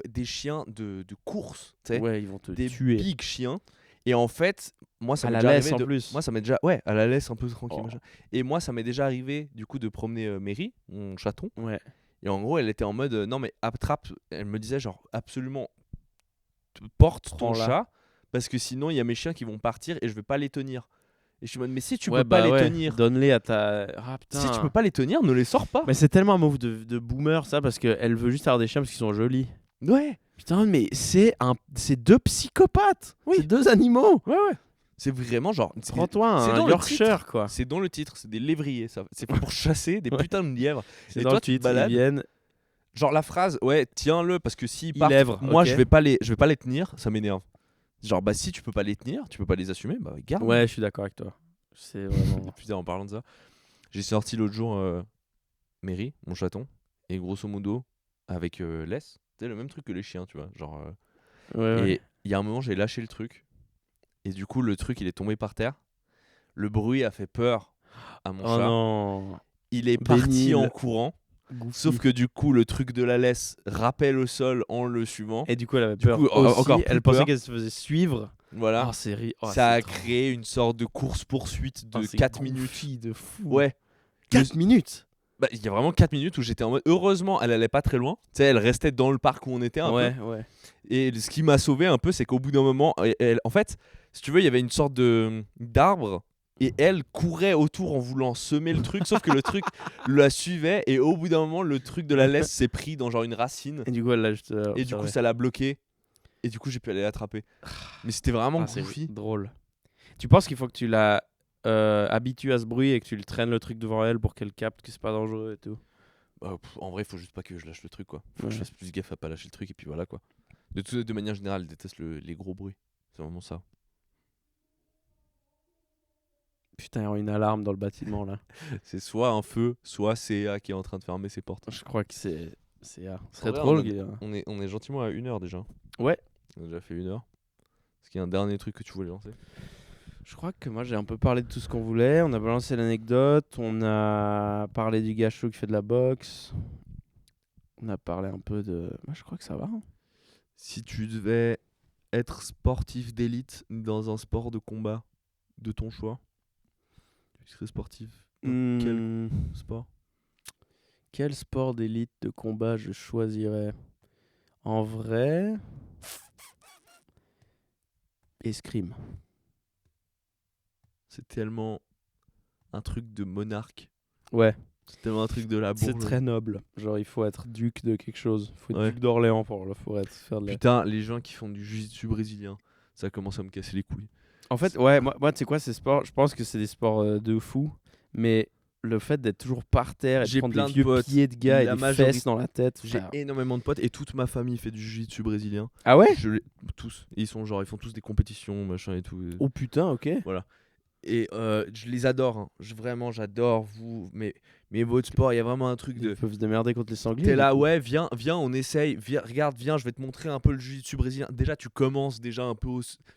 Des chiens de course, tu sais. Ouais, ils vont te Des tuer. big chiens. Et en fait, moi ça À m'est la déjà laisse, arrivé en plus. Moi ça m'est déjà à la laisse un peu tranquille Oh. machin. Et moi ça m'est déjà arrivé du coup de promener Mary, mon chaton. Ouais. Et en gros, elle était en mode non mais attrape, elle me disait genre absolument porte ton Prends-la. chat parce que sinon il y a mes chiens qui vont partir et je vais pas les tenir. Et je suis en mode mais si tu Ouais, peux pas les ouais. tenir, Donne-les à ta. Ah putain. si tu peux pas les tenir, ne les sors pas. Mais c'est tellement un move de boomer ça parce qu'elle veut juste avoir des chiens parce qu'ils sont jolis. Ouais. Putain, mais c'est 2 psychopathes. Oui. C'est 2 animaux. Ouais. C'est vraiment genre Prends-toi c'est un dans le Yorkshire quoi. c'est dans le titre, c'est des lévriers ça. C'est pour chasser des Ouais. putains de lièvres. C'est Et dans toi, le tu te titre. Ils balades. viennent. Genre la phrase ouais, tiens-le parce que s'ils Ils partent, lèvent, moi ok. je vais pas les tenir, ça m'énerve. Genre bah si tu peux pas les tenir, tu peux pas les assumer, bah garde. Ouais, je suis d'accord avec toi. C'est vraiment. Putain, en parlant de ça, j'ai sorti l'autre jour Mary, mon chaton, et grosso modo, avec Les, c'est le même truc que les chiens, tu vois. Genre, Ouais. et il y a un moment, j'ai lâché le truc, et du coup, le truc, il est tombé par terre. Le bruit a fait peur à mon Oh chat. non. Il est parti Bénil. en courant, sauf que du coup, le truc de la laisse rappelle au sol en le suivant. Et du coup, elle avait Du peur. coup, aussi. encore plus Elle pensait peur. qu'elle se faisait suivre. Voilà. Oh, c'est Ça a créé une sorte de course-poursuite de 4 minutes. de fou. Ouais. 4 minutes. Bah, il y a vraiment 4 minutes où j'étais en mode. Heureusement, elle allait pas très loin. Tu sais, elle restait dans le parc où on était un peu. Ouais. Et ce qui m'a sauvé un peu, c'est qu'au bout d'un moment, en fait, si tu veux, il y avait une sorte d'arbre. Et elle courait autour en voulant semer le truc, sauf que le truc la suivait. Et au bout d'un moment, le truc de la laisse s'est pris dans genre une racine. Et du coup, elle l'a juste. Et du coup, ça l'a bloqué. Et du coup, j'ai pu aller l'attraper. Mais c'était vraiment c'est goofy. drôle. Tu penses qu'il faut que tu la habitues à ce bruit et que tu le traînes le truc devant elle pour qu'elle capte que c'est pas dangereux et tout? Bah, en vrai, il faut juste pas que je lâche le truc, quoi. Faut que Ouais. je fasse plus gaffe à pas lâcher le truc. Et puis voilà, quoi. De manière générale, elle déteste les gros bruits. C'est vraiment ça. Putain, il y a une alarme dans le bâtiment là. C'est soit un feu, soit CA qui est en train de fermer ses portes. Je crois que c'est. Ce serait En vrai, drôle. On est gentiment à 1 heure déjà. Ouais. On a déjà fait 1 heure. Est-ce qu'il y a un dernier truc que tu voulais lancer? Je crois que moi j'ai un peu parlé de tout ce qu'on voulait. On a balancé l'anecdote. On a parlé du gars chaud qui fait de la boxe. On a parlé un peu de. Moi, je crois que ça va. Hein. Si tu devais être sportif d'élite dans un sport de combat de ton choix, tu serais sportif dans quel sport? Quel sport d'élite de combat je choisirais? En vrai, escrime. C'est tellement un truc de monarque. Ouais, C'est tellement un truc de la c'est bourgeoisie. très noble. Genre, il faut être duc de quelque chose. Il faut être Ouais. duc d'Orléans pour faire de la... Putain, les gens qui font du jiu-jitsu brésilien, ça commence à me casser les couilles. En fait, ouais, moi tu sais quoi, ces sports, je pense que c'est des sports de fou, mais le fait d'être toujours par terre et de J'ai prendre plein des de vieux potes. pieds de gars et La des majorité- fesses dans la tête. J'ai frère. énormément de potes et toute ma famille fait du jiu-jitsu brésilien. Ah ouais? Tous. Et ils font tous des compétitions, machin et tout. Oh putain, ok. Et je les adore. Hein. Vraiment, j'adore vous. Mais votre sport, il y a vraiment un truc Ils de. peuvent se démerder contre les sangliers. T'es du là, coup. ouais, viens, on essaye. Regarde, viens, je vais te montrer un peu le jiu-jitsu brésilien. Déjà, tu commences déjà un peu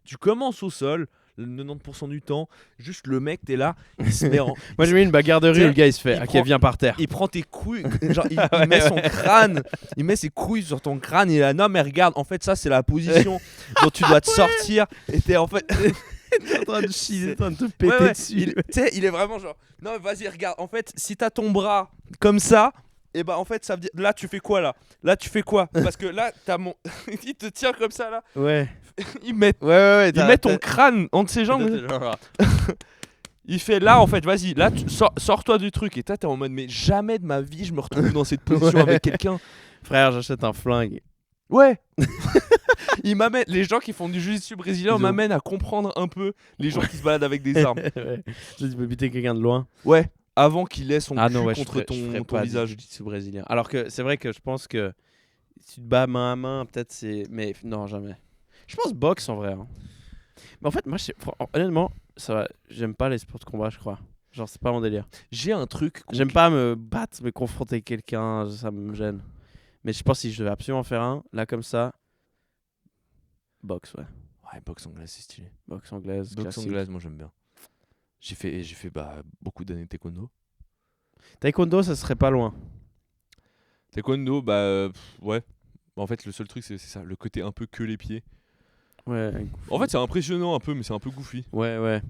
tu commences au sol, le 90% du temps. Juste le mec, t'es là, il se met en. Moi j'ai mis une bagarre de rue, T'sais, le gars il se fait, il ok, prend- viens par terre. Il prend tes couilles, genre il Ouais, met son ouais. crâne, il met ses couilles sur ton crâne, il est là, non mais regarde, en fait ça c'est la position dont tu dois te sortir, et t'es en fait, T'es en train de chier, t'es en train de te péter Ouais, ouais, dessus. tu sais, il est vraiment genre, non vas-y regarde, en fait si t'as ton bras comme ça, et bah en fait ça veut dire, là tu fais quoi là tu fais quoi, parce que là t'as mon, il te tient comme ça là, Ouais. il met, Ouais. il met ton crâne entre ses jambes. Il fait là en fait, vas-y, là sors-toi du truc. Et toi t'es en mode, mais jamais de ma vie je me retrouve dans cette position Ouais. avec quelqu'un. Frère, j'achète un flingue. Ouais. Il m'amène, les gens qui font du jiu-jitsu brésilien Ils ont- m'amènent à comprendre un peu les gens qui se baladent avec des armes. Ouais. Je dis, tu peux buter quelqu'un de loin. Ouais, avant qu'il ait son Ah cul non, ouais, contre je ferais ton pas visage. du jiu-jitsu brésilien. Alors que c'est vrai que je pense que si tu te bats main à main, peut-être c'est. Mais non, jamais. Je pense boxe en vrai. Hein. Mais en fait, moi, honnêtement, ça va. J'aime pas les sports de combat, je crois. Genre, c'est pas mon délire. J'ai un truc. J'aime pas me battre, me confronter avec quelqu'un, ça me gêne. Mais je pense que si je devais absolument faire un, là comme ça, boxe, ouais. Ouais, boxe anglaise, c'est stylé. Boxe anglaise, Boxe classique. anglaise, moi j'aime bien. J'ai fait beaucoup d'années de taekwondo. Taekwondo, ça serait pas loin. Taekwondo, ouais. En fait, le seul truc, c'est ça, le côté un peu que les pieds. Ouais. En fait, c'est impressionnant un peu, mais c'est un peu goofy. Ouais.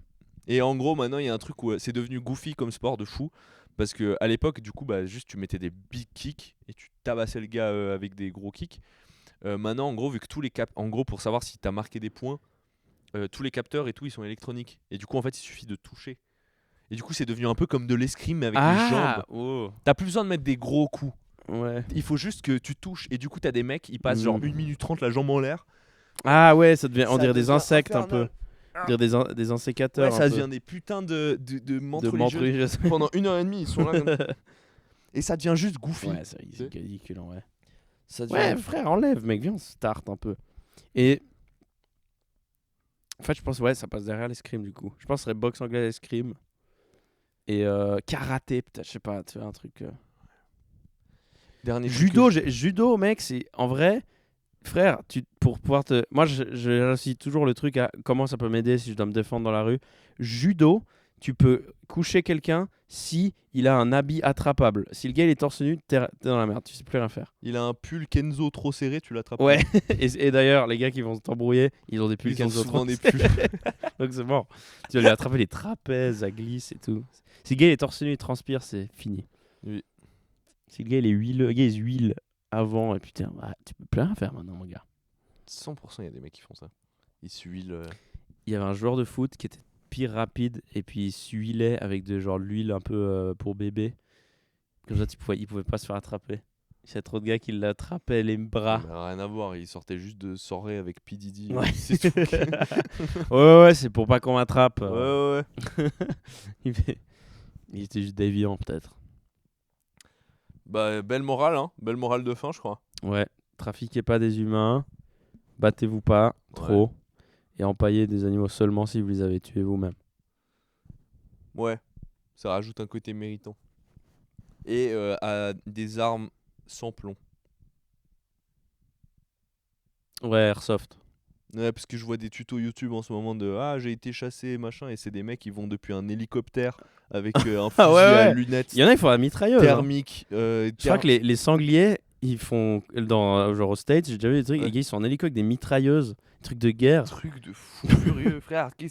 Et en gros, maintenant, il y a un truc où c'est devenu goofy comme sport de fou. Parce que à l'époque, du coup, juste tu mettais des big kicks et tu tabassais le gars avec des gros kicks. Maintenant, en gros, vu que tous les en gros, pour savoir si t'as marqué des points, tous les capteurs et tout, ils sont électroniques. Et du coup, en fait, il suffit de toucher. Et du coup, c'est devenu un peu comme de l'escrime, mais avec les jambes. Oh. T'as plus besoin de mettre des gros coups. Ouais. Il faut juste que tu touches. Et du coup, t'as des mecs, ils passent Mm. genre 1 minute 30 la jambe en l'air. Ah ouais, ça devient, on Ça dirait des devient insectes un infernal. peu. On dirait des insécateurs. Ouais, ça un peu. devient des putains de de mantes menthe religieuses. religieuse. Pendant 1h30, ils sont là. Et ça devient juste goofy. Ouais, c'est ridicule en vrai. Ça devient... Ouais, frère, enlève, mec, viens, on se tarte un peu. Et. En fait, je pense, ouais, ça passe derrière l'escrime du coup. Je pense que ce serait boxe anglaise, escrime. Et karaté, peut-être, je sais pas, tu vois, un truc. Dernier truc Judo, que judo, mec, c'est. En vrai, frère, pour pouvoir te. Moi, j'associe toujours le truc à comment ça peut m'aider si je dois me défendre dans la rue. Judo, tu peux coucher quelqu'un si il a un habit attrapable. Si le gars il est torse nu, t'es dans la merde, tu sais plus rien faire. il a un pull Kenzo trop serré, tu l'attrapes. Ouais, et d'ailleurs, les gars qui vont t'embrouiller, ils ont des pulls Ils ont Kenzo souvent trop des serrés. pulls. Donc c'est mort. Tu vas lui attraper les trapèzes, ça glisse et tout. Si le gars il est torse nu, il transpire, c'est fini. Oui. Si le gars il est huileux, le gars il huile avant, et putain, tu peux plus rien faire maintenant, mon gars. 100% il y a des mecs qui font ça. Ils s'huilent. Il y avait un joueur de foot qui était pire rapide, et puis il s'huilait avec de l'huile un peu pour bébé. Comme ça, il pouvait pas se faire attraper. Il y a trop de gars qui l'attrapaient les bras. Rien à voir, ils sortaient juste de soirée avec P. Diddy. Ouais. C'est tout. Ouais, c'est pour pas qu'on m'attrape. Ouais. Il était juste déviant, peut-être. Belle morale, hein. Belle morale de fin, je crois. Ouais, trafiquez pas des humains, battez-vous pas trop, et empaillez des animaux seulement si vous les avez tués vous-même. Ouais, ça rajoute un côté méritant. Et à des armes sans plomb. Ouais, airsoft. Ouais, parce que je vois des tutos YouTube en ce moment de j'ai été chassé, machin, et c'est des mecs qui vont depuis un hélicoptère avec un fusil Ah ouais, à ouais. lunettes Il y en a, il faut la mitrailleuse. Hein. thermiques. Je crois que les sangliers, ils font, genre au States, j'ai déjà vu des trucs, Ouais. les gars ils sont en hélico avec des mitrailleuses, des trucs de guerre. Truc de fou furieux, frère. Il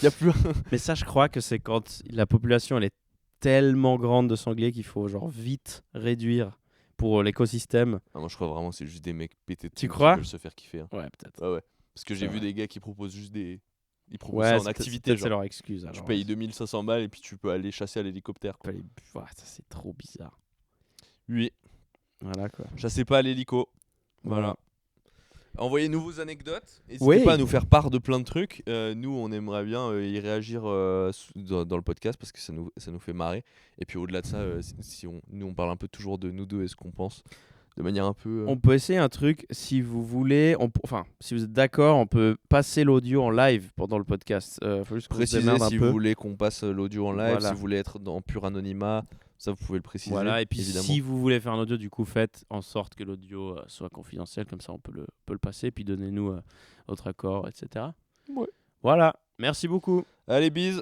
y a plus Mais ça, je crois que c'est quand la population elle est tellement grande de sangliers qu'il faut genre vite réduire pour l'écosystème. Ah, moi je crois vraiment que c'est juste des mecs pétés de Tu thunes qui crois veulent se faire kiffer. Hein. Ouais, peut-être. Ouais. Parce que j'ai C'est vu vrai. des gars qui proposent juste des. Ils proposent Ouais, ça en c'est activité. peut-être c'est Genre, leur excuse. tu Alors, payes 2500 balles et puis tu peux aller chasser à l'hélicoptère. Quoi. Ouais, ça c'est trop bizarre. Oui, Voilà quoi. chassez pas à l'hélico. Voilà. Envoyez-nous vos anecdotes. N'hésitez Oui. pas à nous faire part de plein de trucs. Nous, on aimerait bien y réagir dans le podcast parce que ça nous fait marrer. Et puis au-delà de ça, si nous, on parle un peu toujours de nous deux et ce qu'on pense de manière un peu. On peut essayer un truc, si vous voulez, enfin, si vous êtes d'accord, on peut passer l'audio en live pendant le podcast. Faut juste qu'on se Précisez démerde un si peu. vous voulez qu'on passe l'audio en live, Voilà. si vous voulez être en pur anonymat, ça vous pouvez le préciser. Voilà, et puis évidemment. si vous voulez faire un audio, du coup, faites en sorte que l'audio soit confidentiel, comme ça on peut le passer, puis donnez-nous votre accord, etc. Ouais. Voilà, merci beaucoup. Allez, bise.